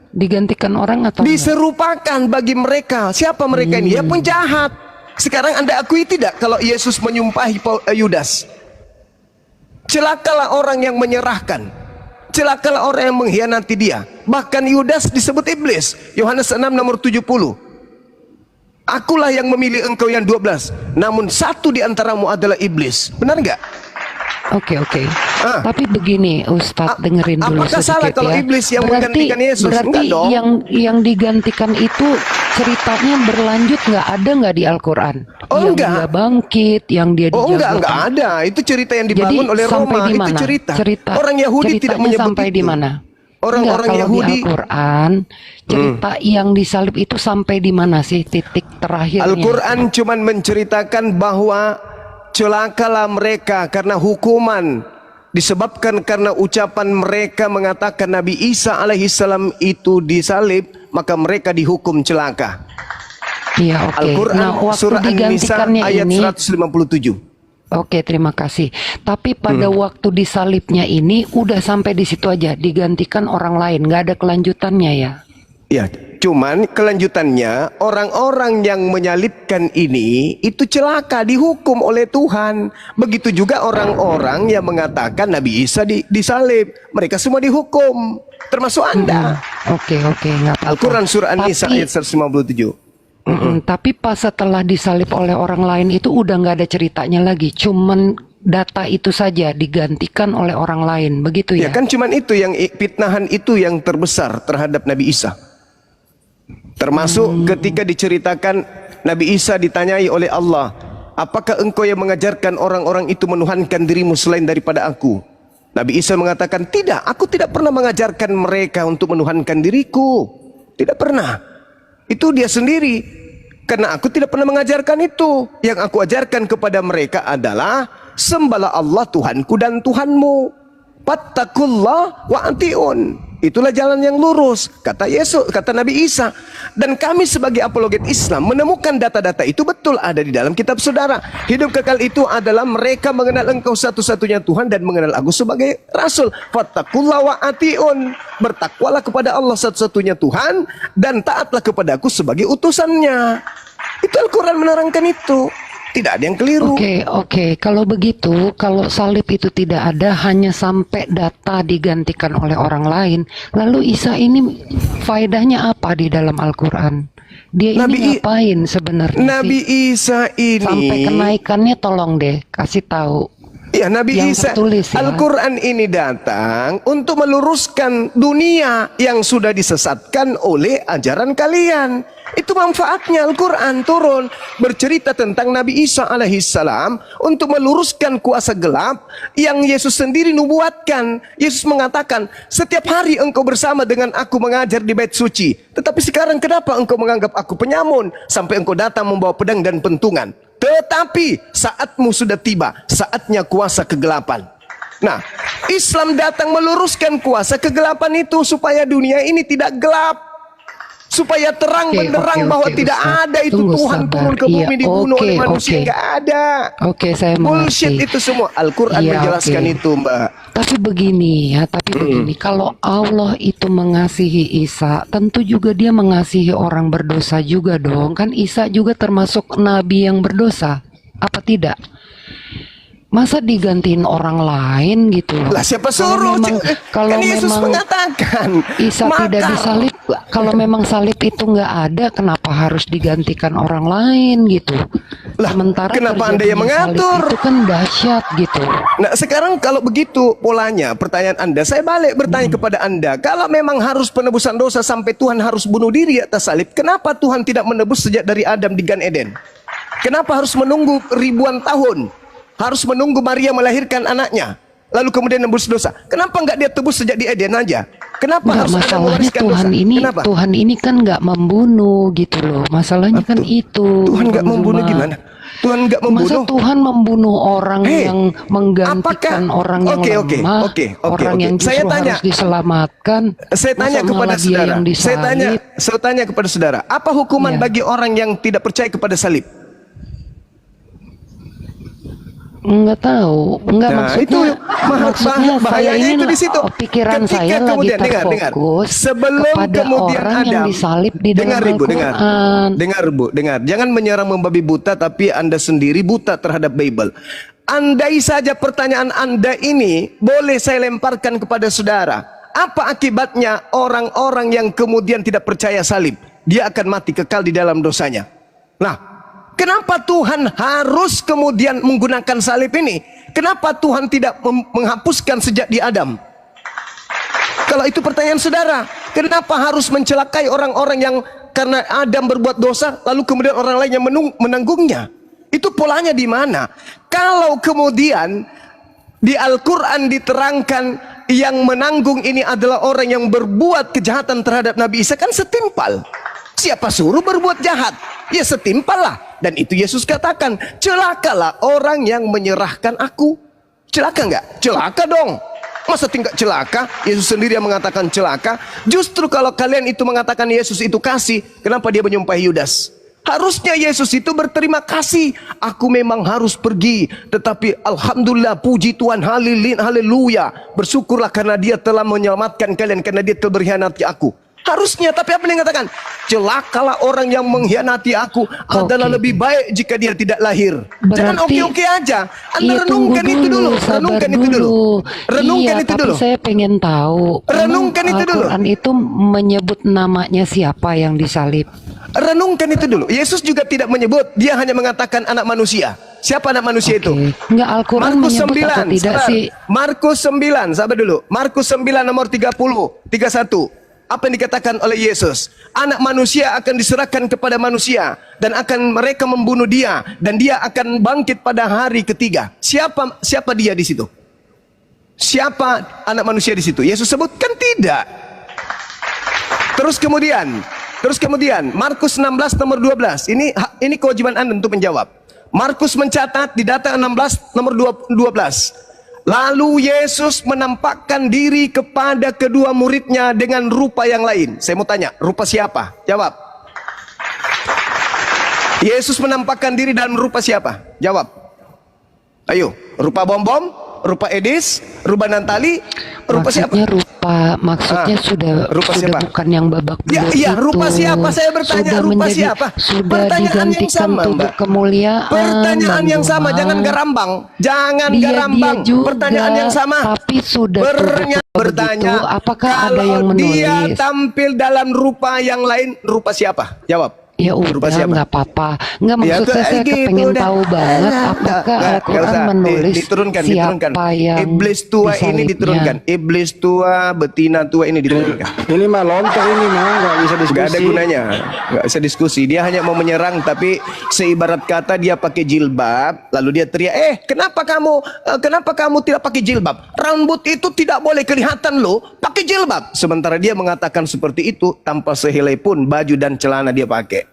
digantikan orang atau
diserupakan bagi mereka. Siapa mereka ini? Ya penjahat. Sekarang Anda akui tidak kalau Yesus menyumpahi Yudas? Celakalah orang yang menyerahkan. Celakalah orang yang mengkhianati dia. Bahkan Yudas disebut iblis. Yohanes 6 nomor 70. Akulah yang memilih engkau yang 12. Namun satu di antaramu adalah iblis. Benar nggak?
Oke. Tapi begini Ustadz, dengerin dulu
apakah
sedikit
salah kalau
ya.
iblis yang menggantikan Yesus?
Berarti
Enggak dong.
yang digantikan itu ceritanya berlanjut nggak ada nggak di Al-Quran?
Oh,
yang
enggak.
dia bangkit, yang dia
Oh enggak
dijagokan.
ada. Itu cerita yang dibangun
Jadi
oleh
sampai
Roma.
di
Itu
mana?
cerita. Orang Yahudi tidak
Ceritanya
menyebut
sampai
itu.
di mana?
Orang-orang
Enggak, kalau
Yahudi.
di Al-Quran cerita yang disalib itu sampai di mana sih titik terakhirnya?
Al-Quran cuman menceritakan bahwa celakalah mereka karena hukuman disebabkan karena ucapan mereka mengatakan Nabi Isa alaihissalam itu disalib, maka mereka dihukum celaka.
Iya, oke.
Al-Quran
Nah, waktu
surah An-Nisa
digantikannya
ayat
ini
157.
Oke, terima kasih. Tapi pada waktu disalibnya ini udah sampai di situ aja, digantikan orang lain, nggak ada kelanjutannya ya?
Ya, cuman kelanjutannya orang-orang yang menyalibkan ini itu celaka, dihukum oleh Tuhan. Begitu juga orang-orang yang mengatakan Nabi Isa disalib, mereka semua dihukum, termasuk Anda.
Oke, nggak apa-apa.
Al-Quran surah An-Nisa ayat 157.
Tapi pas setelah disalib oleh orang lain itu udah nggak ada ceritanya lagi, cuman data itu saja digantikan oleh orang lain, begitu
Ya
ya?
kan cuman itu yang fitnahan itu yang terbesar terhadap Nabi Isa. Termasuk ketika diceritakan Nabi Isa ditanyai oleh Allah, apakah engkau yang mengajarkan orang-orang itu menuhankan dirimu selain daripada aku? Nabi Isa mengatakan, tidak, aku tidak pernah mengajarkan mereka untuk menuhankan diriku. Tidak pernah. Itu dia sendiri. Karena aku tidak pernah mengajarkan itu. Yang aku ajarkan kepada mereka adalah sembahlah Allah Tuhanku dan Tuhanmu. Fattakullah wa atiun. Itulah jalan yang lurus, kata Yesus, kata Nabi Isa. Dan kami sebagai apologet Islam menemukan data-data itu betul ada di dalam kitab saudara. Hidup kekal itu adalah mereka mengenal engkau satu-satunya Tuhan dan mengenal aku sebagai Rasul. Fattakullah wa atiun. Bertakwalah kepada Allah satu-satunya Tuhan dan taatlah kepada aku sebagai utusannya. Itu Al-Quran menerangkan itu. Tidak ada yang keliru.
Oke. Kalau begitu, kalau salib itu tidak ada, hanya sampai data digantikan oleh orang lain, lalu Isa ini faedahnya apa di dalam Al-Quran? Dia ini ngapain sebenarnya
Nabi
sih?
Isa ini
Sampai kenaikannya tolong deh kasih tahu.
Ya, Nabi
Yang
Isa,
tertulis, ya.
Al-Quran ini datang untuk meluruskan dunia yang sudah disesatkan oleh ajaran kalian. Itu manfaatnya Al-Quran turun bercerita tentang Nabi Isa alaihissalam untuk meluruskan kuasa gelap yang Yesus sendiri nubuatkan. Yesus mengatakan, setiap hari engkau bersama dengan aku mengajar di bait suci. Tetapi sekarang kenapa engkau menganggap aku penyamun sampai engkau datang membawa pedang dan pentungan? Tetapi saatmu sudah tiba, saatnya kuasa kegelapan. Nah, Islam datang meluruskan kuasa kegelapan itu supaya dunia ini tidak gelap, supaya terang benderang bahwa tidak
Ustaz.
ada itu
Tunggu,
Tuhan
sabar.
turun ke bumi
Iya,
dibunuh oleh
oke.
manusia, nggak ada.
Oke, saya
Bullshit
mengerti.
itu semua. Al-Quran
Iya,
menjelaskan
oke.
itu, Mbak.
Tapi begini, kalau Allah itu mengasihi Isa, tentu juga dia mengasihi orang berdosa juga dong. Kan Isa juga termasuk nabi yang berdosa, apa tidak? Masa digantiin orang lain gitu loh?
Lah siapa suruh?
Kalau
Kan Yesus
memang
mengatakan
Isa tidak
makar.
disalib, kalau memang salib itu nggak ada, kenapa harus digantikan orang lain gitu?
Lah,
Sementara
kenapa Anda yang
terjadinya salib
mengatur?
itu kan dahsyat gitu.
Nah, sekarang kalau begitu polanya, pertanyaan Anda, saya balik bertanya kepada Anda, kalau memang harus penebusan dosa sampai Tuhan harus bunuh diri atas salib, kenapa Tuhan tidak menebus sejak dari Adam di Gan Eden? Kenapa harus menunggu ribuan tahun? Harus menunggu Maria melahirkan anaknya, lalu kemudian nebus dosa? Kenapa nggak dia tebus sejak di Eden aja? Kenapa
Nggak,
harus ada
masalahnya
mewariskan
Tuhan
dosa?
ini
Kenapa?
Tuhan ini kan nggak membunuh gitu loh. Masalahnya kan itu.
Tuhan nggak
Bang
membunuh
Zuma.
gimana? Tuhan nggak
Masa
membunuh?
Tuhan membunuh orang yang menggantikan
apakah-
orang yang lemah, orang yang
Saya
justru
tanya.
harus diselamatkan.
Saya tanya
Masa
kepada
malah dia
saudara.
yang disalib?
Saya tanya kepada saudara. Apa hukuman
Ya.
bagi orang yang tidak percaya kepada salib?
Enggak tahu, enggak
Nah,
maksudnya,
itu
maksudnya saya
bahayanya
ini
itu di situ.
pikiran
Ketika
saya
kemudian,
lagi terfokus
sebelum
kepada
kemudian
orang yang
Adam,
disalib di dalam
dengar Ibu, dengar.
Al-Quran.
Dengar Bu, dengar. Jangan menyerang membabi buta tapi Anda sendiri buta terhadap Bible. Andai saja pertanyaan Anda ini boleh saya lemparkan kepada saudara. Apa akibatnya orang-orang yang kemudian tidak percaya salib? Dia akan mati kekal di dalam dosanya. Nah, kenapa Tuhan harus kemudian menggunakan salib ini? kenapa Tuhan tidak menghapuskan sejak di Adam? Kalau itu pertanyaan saudara, kenapa harus mencelakai orang-orang yang karena Adam berbuat dosa, lalu kemudian orang lain yang menanggungnya? Itu polanya di mana? Kalau kemudian di Al-Quran diterangkan yang menanggung ini adalah orang yang berbuat kejahatan terhadap Nabi Isa, kan setimpal. Siapa suruh berbuat jahat? Ya setimpal lah. Dan itu Yesus katakan, celakalah orang yang menyerahkan aku. Celaka nggak? Celaka dong. Masa tingkat celaka? Yesus sendiri yang mengatakan celaka. Justru kalau kalian itu mengatakan Yesus itu kasih, kenapa dia menyumpahi Yudas? Harusnya Yesus itu berterima kasih. Aku memang harus pergi, tetapi alhamdulillah, puji Tuhan, haleluya. Bersyukurlah karena dia telah menyelamatkan kalian, karena dia telah berkhianati aku. Harusnya, tapi apa yang dikatakan? Celakalah orang yang mengkhianati aku, adalah lebih baik jika dia tidak lahir. Jangan oke-oke aja. Anda renungkan itu dulu. Renungkan itu dulu. Renungkan itu dulu.
Tapi saya pengen tahu.
Renungkan itu dulu.
Al-Quran itu menyebut namanya siapa yang disalib?
Renungkan itu dulu. Yesus juga tidak menyebut, dia hanya mengatakan anak manusia. Siapa anak manusia itu?
Enggak, Al-Quran
Markus
menyebut
9,
atau tidak
sabar.
sih?
Markus 9, sabar dulu. Markus 9 nomor 30, 31. Apa yang dikatakan oleh Yesus? Anak manusia akan diserahkan kepada manusia, dan akan mereka membunuh dia, dan dia akan bangkit pada hari ketiga. Siapa dia di situ? Siapa anak manusia di situ? Yesus sebutkan tidak. Terus kemudian Markus 16 nomor 12. Ini kewajiban Anda untuk menjawab. Markus mencatat di data 16 nomor 12. Lalu Yesus menampakkan diri kepada kedua muridnya dengan rupa yang lain. Saya mau tanya, rupa siapa? Jawab. Yesus menampakkan diri dalam rupa siapa? Jawab. Ayo, rupa bom-bom, rupa Edis, rupa Nantali, rupa
Maksudnya
siapa?
maksudnya sudah
rupa siapa?
bukan yang babak belur
Iya,
itu.
rupa siapa? Saya bertanya,
Sudah
rupa
menjadi,
siapa?
Sudah
Pertanyaan yang
digantikan
sama,
tubuh
Mbak.
kemuliaan.
Pertanyaan
Bang
yang sama,
Juma.
jangan garambang. Jangan
Dia
garambang.
juga,
Pertanyaan yang sama.
Tapi sudah
Bertanya,
begitu, apakah ada
kalau
yang menulis?
dia tampil dalam rupa yang lain, rupa siapa? Jawab.
Ya
Rupa
udah,
siapa?
nggak apa-apa. Nggak,
Ya,
maksudnya saya
gitu,
pengen
udah.
tahu banget apakah
Nggak
Al-Quran
usah.
menulis
Diturunkan.
siapa yang
Iblis tua ini
disalibnya.
diturunkan. Iblis tua, betina tua ini diturunkan.
Ini mah lontong ini mah nggak bisa diskusi.
Gak ada gunanya, gak bisa diskusi. Dia hanya mau menyerang, tapi seibarat kata dia pakai jilbab, lalu dia teriak, kenapa kamu tidak pakai jilbab? Rambut itu tidak boleh kelihatan loh, pakai jilbab. Sementara dia mengatakan seperti itu, tanpa sehelai pun baju dan celana dia pakai.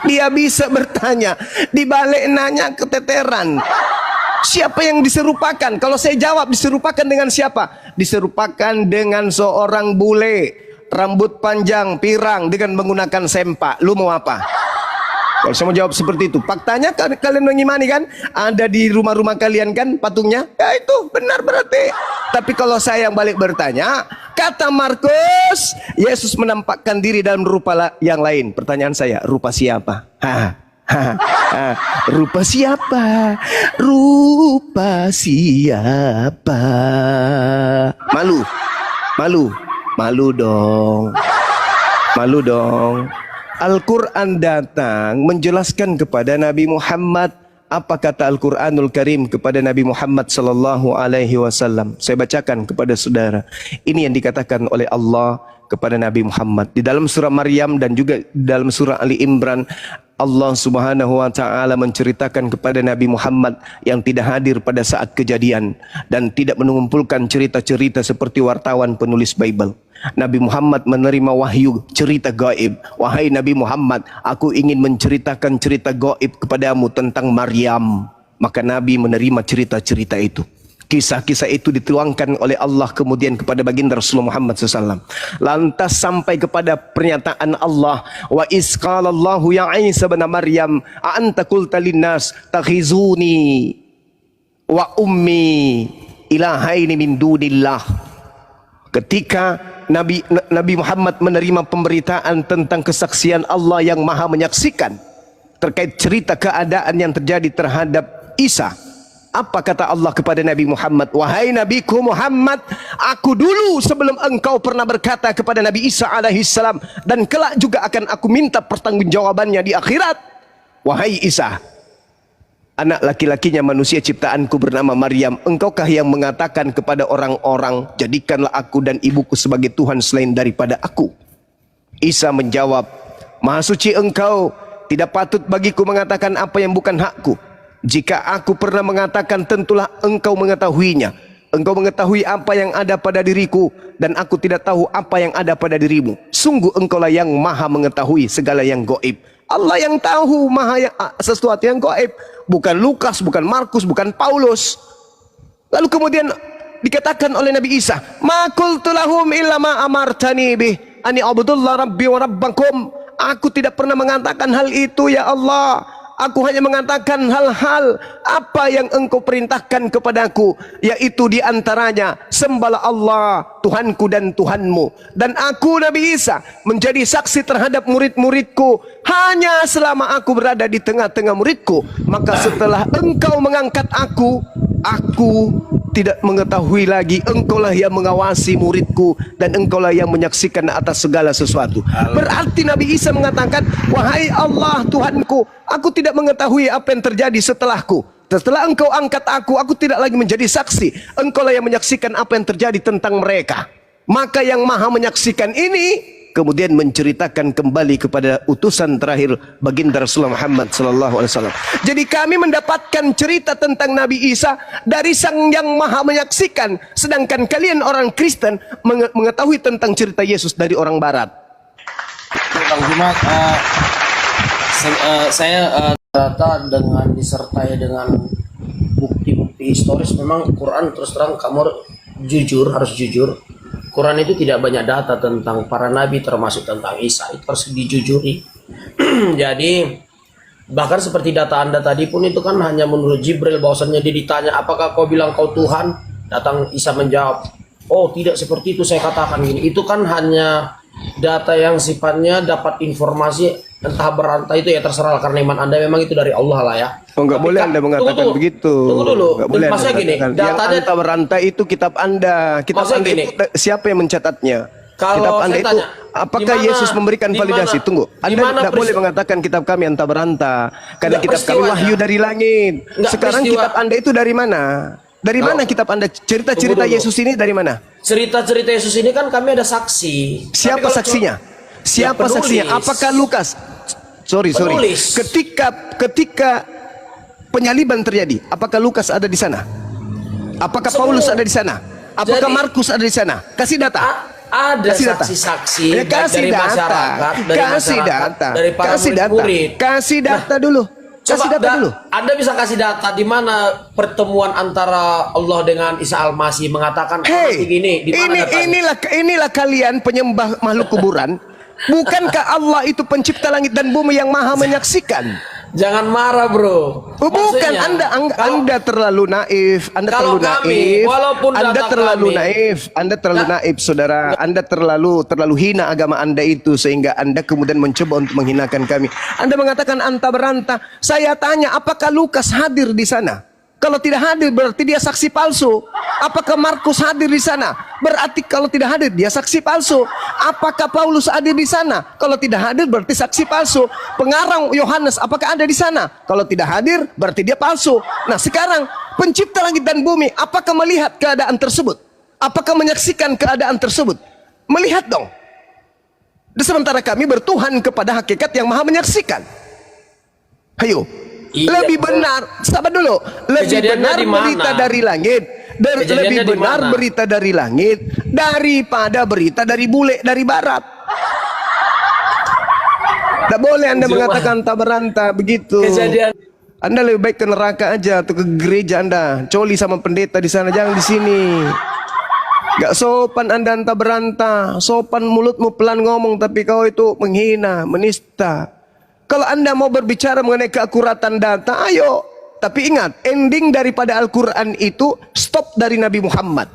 Dia bisa bertanya, dibalik nanya keteteran. Siapa yang diserupakan? Kalau saya jawab, diserupakan dengan siapa? Diserupakan dengan seorang bule, rambut panjang, pirang, dengan menggunakan sempak. Lu mau apa? Kalau saya mau jawab seperti itu, faktanya kalian mengimani kan? Ada di rumah-rumah kalian kan patungnya? Ya itu benar berarti. Tapi kalau saya yang balik bertanya, kata Markus, Yesus menampakkan diri dalam rupa yang lain. Pertanyaan saya, rupa siapa? Rupa siapa? Rupa siapa? Malu dong. Malu dong. Al-Quran datang menjelaskan kepada Nabi Muhammad. Apa kata Al-Quranul Karim kepada Nabi Muhammad sallallahu alaihi wasallam? Saya bacakan kepada saudara. Ini yang dikatakan oleh Allah kepada Nabi Muhammad di dalam surah Maryam dan juga dalam surah Ali Imran. Allah Subhanahu wa taala menceritakan kepada Nabi Muhammad yang tidak hadir pada saat kejadian dan tidak mengumpulkan cerita-cerita seperti wartawan penulis Bible. Nabi Muhammad menerima wahyu cerita gaib. Wahai Nabi Muhammad, aku ingin menceritakan cerita gaib kepadamu tentang Maryam. Maka Nabi menerima cerita-cerita itu. Kisah-kisah itu dituangkan oleh Allah kemudian kepada baginda Rasulullah Muhammad SAW. Lantas sampai kepada pernyataan Allah, wa isqalallahu ya Isa bin Maryam a anta qulta linnas takhizuni wa ummi ilahaini min dunillah. Ketika Nabi Muhammad menerima pemberitaan tentang kesaksian Allah yang maha menyaksikan terkait cerita keadaan yang terjadi terhadap Isa, apa kata Allah kepada Nabi Muhammad? Wahai Nabiku Muhammad, aku dulu sebelum engkau pernah berkata kepada Nabi Isa alaihissalam, dan kelak juga akan aku minta pertanggungjawabannya di akhirat. Wahai Isa, anak laki-lakinya manusia ciptaanku bernama Maryam, engkaukah yang mengatakan kepada orang-orang, jadikanlah aku dan ibuku sebagai Tuhan selain daripada aku? Isa menjawab, Maha suci engkau, tidak patut bagiku mengatakan apa yang bukan hakku. Jika aku pernah mengatakan, tentulah engkau mengetahuinya. Engkau mengetahui apa yang ada pada diriku, dan aku tidak tahu apa yang ada pada dirimu. Sungguh engkaulah yang maha mengetahui segala yang gaib. Allah yang tahu sesuatu yang gaib, bukan Lukas, bukan Markus, bukan Paulus. Lalu kemudian dikatakan oleh Nabi Isa, ma qultu lahum illa ma amartani bih ani abdullah rabbi wa rabbakum. Aku tidak pernah mengatakan hal itu ya Allah. Aku hanya mengatakan hal-hal apa yang engkau perintahkan kepadaku, yaitu diantaranya sembahlah Allah Tuhanku dan Tuhanmu. Dan aku Nabi Isa menjadi saksi terhadap murid-muridku hanya selama aku berada di tengah-tengah muridku. Maka setelah engkau mengangkat aku tidak mengetahui lagi. Engkaulah yang mengawasi muridku, dan engkaulah yang menyaksikan atas segala sesuatu. Berarti Nabi Isa mengatakan, wahai Allah Tuhanku, aku tidak mengetahui apa yang terjadi setelahku. Setelah engkau angkat aku tidak lagi menjadi saksi. Engkaulah yang menyaksikan apa yang terjadi tentang mereka. Maka yang maha menyaksikan ini kemudian menceritakan kembali kepada utusan terakhir baginda Rasulullah Muhammad sallallahu alaihi wasallam. Jadi kami mendapatkan cerita tentang Nabi Isa dari Sang yang Maha Menyaksikan, sedangkan kalian orang Kristen mengetahui tentang cerita Yesus dari orang Barat.
Bang Jumat, saya data dengan disertai dengan bukti-bukti historis. Memang Quran terus terang kamu harus jujur. Quran itu tidak banyak data tentang para nabi, termasuk tentang Isa. Itu harus dijujuri. Jadi bahkan seperti data Anda tadi pun itu kan hanya menurut Jibril, bahwasannya dia ditanya, apakah kau bilang kau Tuhan? Datang Isa menjawab, oh tidak seperti itu saya katakan gini. Itu kan hanya data yang sifatnya dapat informasi entah berantai, itu ya terserah, karena iman Anda memang itu dari Allah lah ya.
Oh, nggak boleh Anda mengatakan begitu.
Tunggu dulu.
Nggak boleh.
Maksudnya gini, datanya
yang Anda berantai itu kitab Anda. Kitab
Maksudnya
Anda
gini,
itu siapa yang mencatatnya?
Kalau
Kitab Anda
saya
itu
tanya,
apakah
dimana-
Yesus memberikan validasi?
dimana-
Tunggu. Anda
dimana
tidak boleh mengatakan kitab kami anta beranta, karena
Enggak,
kitab kami
peristiwanya.
wahyu dari langit.
Enggak,
Sekarang
peristiwa.
kitab Anda itu dari mana? Dari
Kalau-
mana kitab Anda? Cerita-cerita
Tunggu dulu.
Yesus ini dari mana?
cerita-cerita Yesus ini kan kami ada saksi.
Siapa
Tapi kalau
saksinya? Siapa
penulis.
saksinya? Apakah Lukas? Sorry.
Penulis.
Ketika penyaliban terjadi, apakah Lukas ada di sana? Apakah
Semua.
Paulus ada di sana? Apakah
Jadi-
Markus ada di sana? Kasih data.
Ada
Kasih data.
saksi-saksi
Ya, kasih
dari
data.
masyarakat,
Kasih data.
dari para
Kasih data.
murid-murid.
Kasih data dulu. Kasih data dulu.
Anda bisa kasih data di mana pertemuan antara Allah dengan Isa Al-Masih mengatakan
Hei,
gini, di mana datanya?
inilah kalian penyembah makhluk kuburan. Bukankah Allah itu pencipta langit dan bumi yang maha menyaksikan?
Jangan marah, bro.
Oh, bukan,
Maksudnya,
Anda terlalu naif. Anda
kalau
terlalu
kami,
naif.
walaupun
Anda
data
terlalu
kami-
naif. Anda terlalu naif, saudara. Anda terlalu hina agama Anda itu, sehingga Anda kemudian mencoba untuk menghinakan kami. Anda mengatakan anta beranta. Saya tanya, apakah Lukas hadir di sana? Kalau tidak hadir berarti dia saksi palsu. Apakah Markus hadir di sana? Berarti kalau tidak hadir dia saksi palsu. Apakah Paulus hadir di sana? Kalau tidak hadir berarti saksi palsu. Pengarang Yohanes apakah ada di sana? Kalau tidak hadir berarti dia palsu. Nah sekarang pencipta langit dan bumi apakah melihat keadaan tersebut? Apakah menyaksikan keadaan tersebut? Melihat dong. Dan sementara kami bertuhan kepada hakikat yang maha menyaksikan. Ayo.
Iya,
Lebih
betul.
benar, sabar dulu. Lebih
Kejadiannya
benar
di mana?
berita dari langit.
Kejadiannya
Lebih
di
benar
mana?
berita dari langit daripada berita dari bule dari barat. Tidak boleh Anda
Cuma-
mengatakan tak beranta begitu.
Kejadian
Anda lebih baik ke neraka aja atau ke gereja Anda. Coli sama pendeta di sana, jangan di sini. Gak sopan Anda anta beranta. Sopan mulutmu pelan ngomong, tapi kau itu menghina, menista. Kalau Anda mau berbicara mengenai keakuratan data, ayo. Tapi ingat, ending daripada Al-Quran itu stop dari Nabi Muhammad.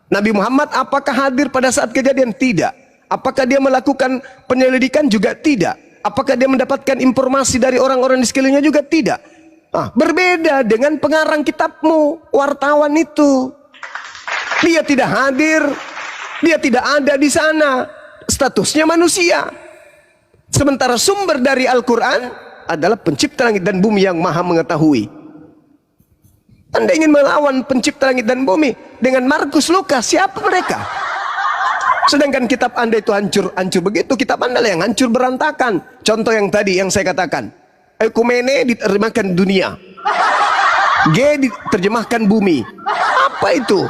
Nabi Muhammad apakah hadir pada saat kejadian? Tidak. Apakah dia melakukan penyelidikan? Juga tidak. Apakah dia mendapatkan informasi dari orang-orang di sekelilingnya? Juga tidak. Ah, berbeda dengan pengarang kitabmu, wartawan itu. Dia tidak hadir, dia tidak ada di sana. Statusnya manusia. Sementara sumber dari Al-Quran adalah pencipta langit dan bumi yang maha mengetahui. Anda ingin melawan pencipta langit dan bumi dengan Markus Lukas, siapa mereka? Sedangkan kitab Anda itu hancur begitu, kitab Anda lah yang hancur berantakan. Contoh yang tadi yang saya katakan, ekumene diterjemahkan dunia, G diterjemahkan bumi. Apa itu?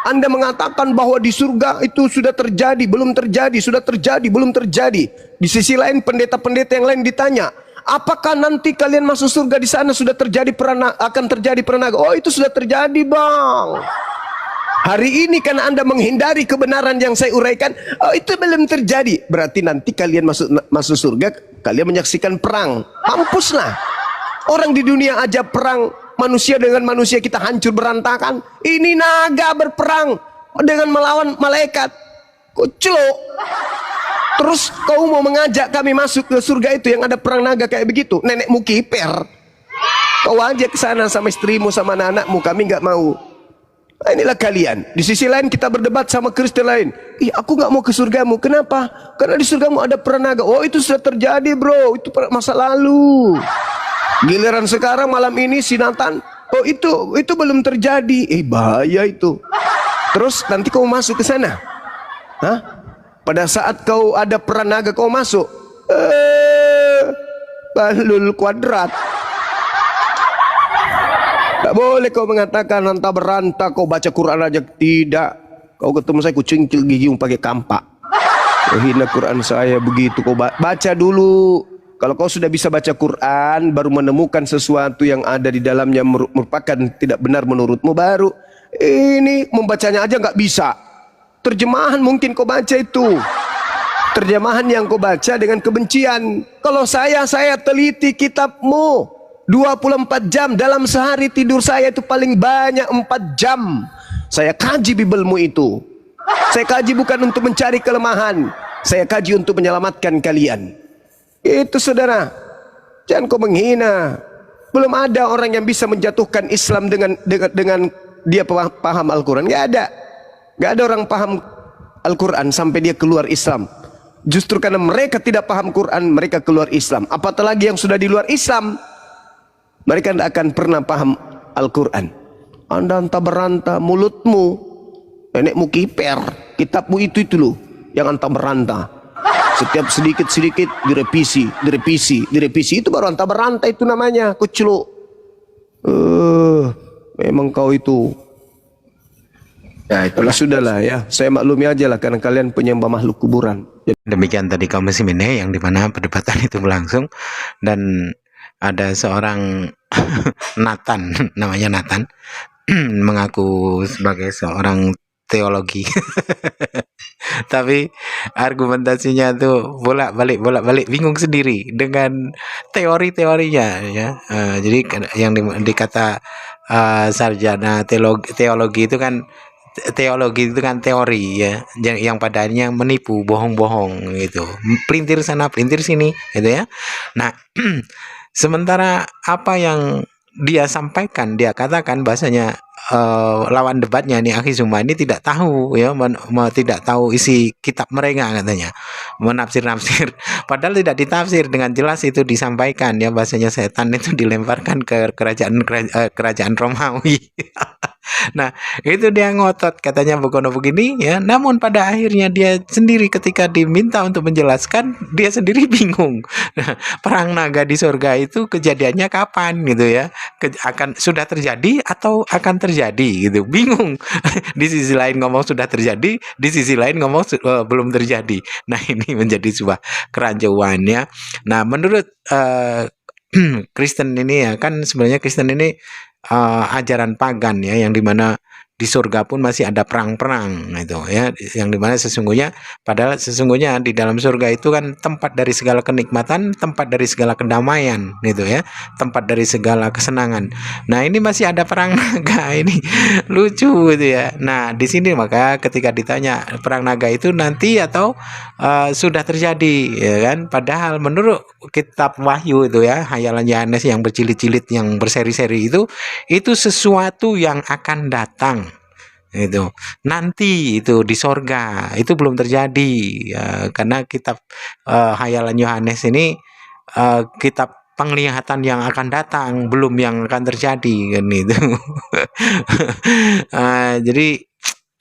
Anda mengatakan bahwa di surga itu sudah terjadi, belum terjadi, sudah terjadi, belum terjadi. Di sisi lain pendeta-pendeta yang lain ditanya, apakah nanti kalian masuk surga di sana sudah terjadi akan terjadi peranaga? Oh, itu sudah terjadi, Bang. Hari ini karena Anda menghindari kebenaran yang saya uraikan, oh itu belum terjadi. Berarti nanti kalian masuk surga, kalian menyaksikan perang. Mampuslah. Orang di dunia aja perang, manusia dengan manusia kita hancur berantakan. Ini naga berperang dengan melawan malaikat. Kucluk. Terus kau mau mengajak kami masuk ke surga itu yang ada perang naga kayak begitu? Nenekmu kiper. Kau aja ke sana sama istrimu sama anak-anakmu, kami nggak mau. Nah, inilah kalian. Di sisi lain kita berdebat sama Kristen lain. Ih, aku nggak mau ke surgamu. Kenapa? Karena di surgamu ada perang naga. Oh, itu sudah terjadi, bro. Itu masa lalu. Giliran sekarang malam ini si Nathan, oh itu belum terjadi. Bahaya itu. Terus nanti kau masuk ke sana. Hah? Pada saat kau ada perang naga kau masuk. Balul kuadrat. Tak boleh kau mengatakan hanta beranta kau baca Quran aja. Tidak. Kau ketemu saya kucingkil gigimu pakai kampak. Kau hina Quran saya begitu. Kau baca dulu. Kalau kau sudah bisa baca Quran, baru menemukan sesuatu yang ada di dalamnya merupakan tidak benar menurutmu, baru ini membacanya aja nggak bisa. Terjemahan mungkin kau baca itu. Terjemahan yang kau baca dengan kebencian. Kalau saya teliti kitabmu. 24 jam dalam sehari tidur saya itu paling banyak 4 jam. Saya kaji Bibelmu itu. Saya kaji bukan untuk mencari kelemahan. Saya kaji untuk menyelamatkan kalian. Itu saudara. Jangan kau menghina. Belum ada orang yang bisa menjatuhkan Islam dengan dia paham Al-Quran. Gak ada. Gak ada orang paham Al-Quran sampai dia keluar Islam. Justru karena mereka tidak paham Quran, mereka keluar Islam. Apatah lagi yang sudah di luar Islam, mereka tidak akan pernah paham Al-Quran. Anda entah berantah mulutmu, nenekmu kiper, kitabmu itu loh yang entah berantah. Setiap sedikit-sedikit direvisi. Itu baru entah berantah itu namanya, kucluk. Memang kau itu. Ya itulah sudahlah ya. Saya maklumi aja lah karena kalian penyembah makhluk kuburan.
Demikian tadi kaum muslimin yang dimana perdebatan itu berlangsung, dan ada seorang Nathan, namanya Nathan, mengaku sebagai seorang teologi. Tapi argumentasinya tuh bolak-balik bingung sendiri dengan teori-teorinya ya. Jadi yang dikata sarjana teologi itu kan teori ya, yang padanya menipu, bohong-bohong gitu, pelintir sana pelintir sini gitu ya. Nah sementara apa yang dia sampaikan, dia katakan bahasanya lawan debatnya nih Akhi Zuma ini tidak tahu ya, tidak tahu isi kitab mereka, katanya menafsir-nafsir, padahal tidak ditafsir dengan jelas. Itu disampaikan ya, bahasanya setan itu dilemparkan ke kerajaan Romawi. Nah itu dia ngotot, katanya begini ya. Namun pada akhirnya dia sendiri ketika diminta untuk menjelaskan, dia sendiri bingung. Perang naga di surga itu kejadiannya kapan gitu ya, akan sudah terjadi atau akan terjadi gitu, bingung. Di sisi lain ngomong sudah terjadi, di sisi lain ngomong belum terjadi. Nah ini menjadi sebuah kerancuan ya. Nah menurut Kristen ini ya, kan sebenarnya Kristen ini ajaran pagan ya, yang dimana di surga pun masih ada perang-perang itu ya, yang dimana padahal sesungguhnya di dalam surga itu kan tempat dari segala kenikmatan, tempat dari segala kedamaian gitu ya, tempat dari segala kesenangan. Nah ini masih ada perang naga, ini lucu gitu ya. Nah di sini maka ketika ditanya perang naga itu nanti atau sudah terjadi ya kan, padahal menurut kitab Wahyu itu ya, hayalan Yohanes yang berjilid-jilid, yang berseri-seri itu sesuatu yang akan datang itu nanti, itu di sorga, itu belum terjadi ya, karena kitab hayalan Yohanes ini kitab penglihatan yang akan datang, belum yang akan terjadi kan itu. Jadi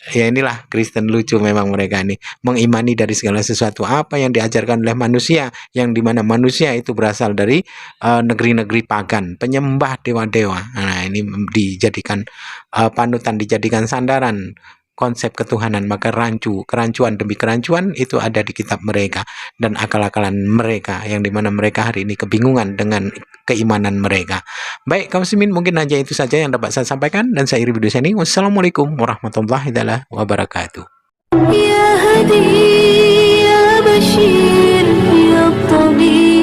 ya inilah Kristen lucu memang mereka ini, mengimani dari segala sesuatu apa yang diajarkan oleh manusia, yang dimana manusia itu berasal dari negeri-negeri pagan, penyembah dewa-dewa. Nah ini dijadikan panutan, dijadikan sandaran konsep ketuhanan, maka kerancuan demi kerancuan itu ada di kitab mereka dan akal-akalan mereka, yang dimana mereka hari ini kebingungan dengan keimanan mereka. Baik kaum muslimin, mungkin hanya itu saja yang dapat saya sampaikan dan saya akhiri video ini. Wassalamualaikum warahmatullahi wabarakatuh.
يا هدي يا بشير يا طبيب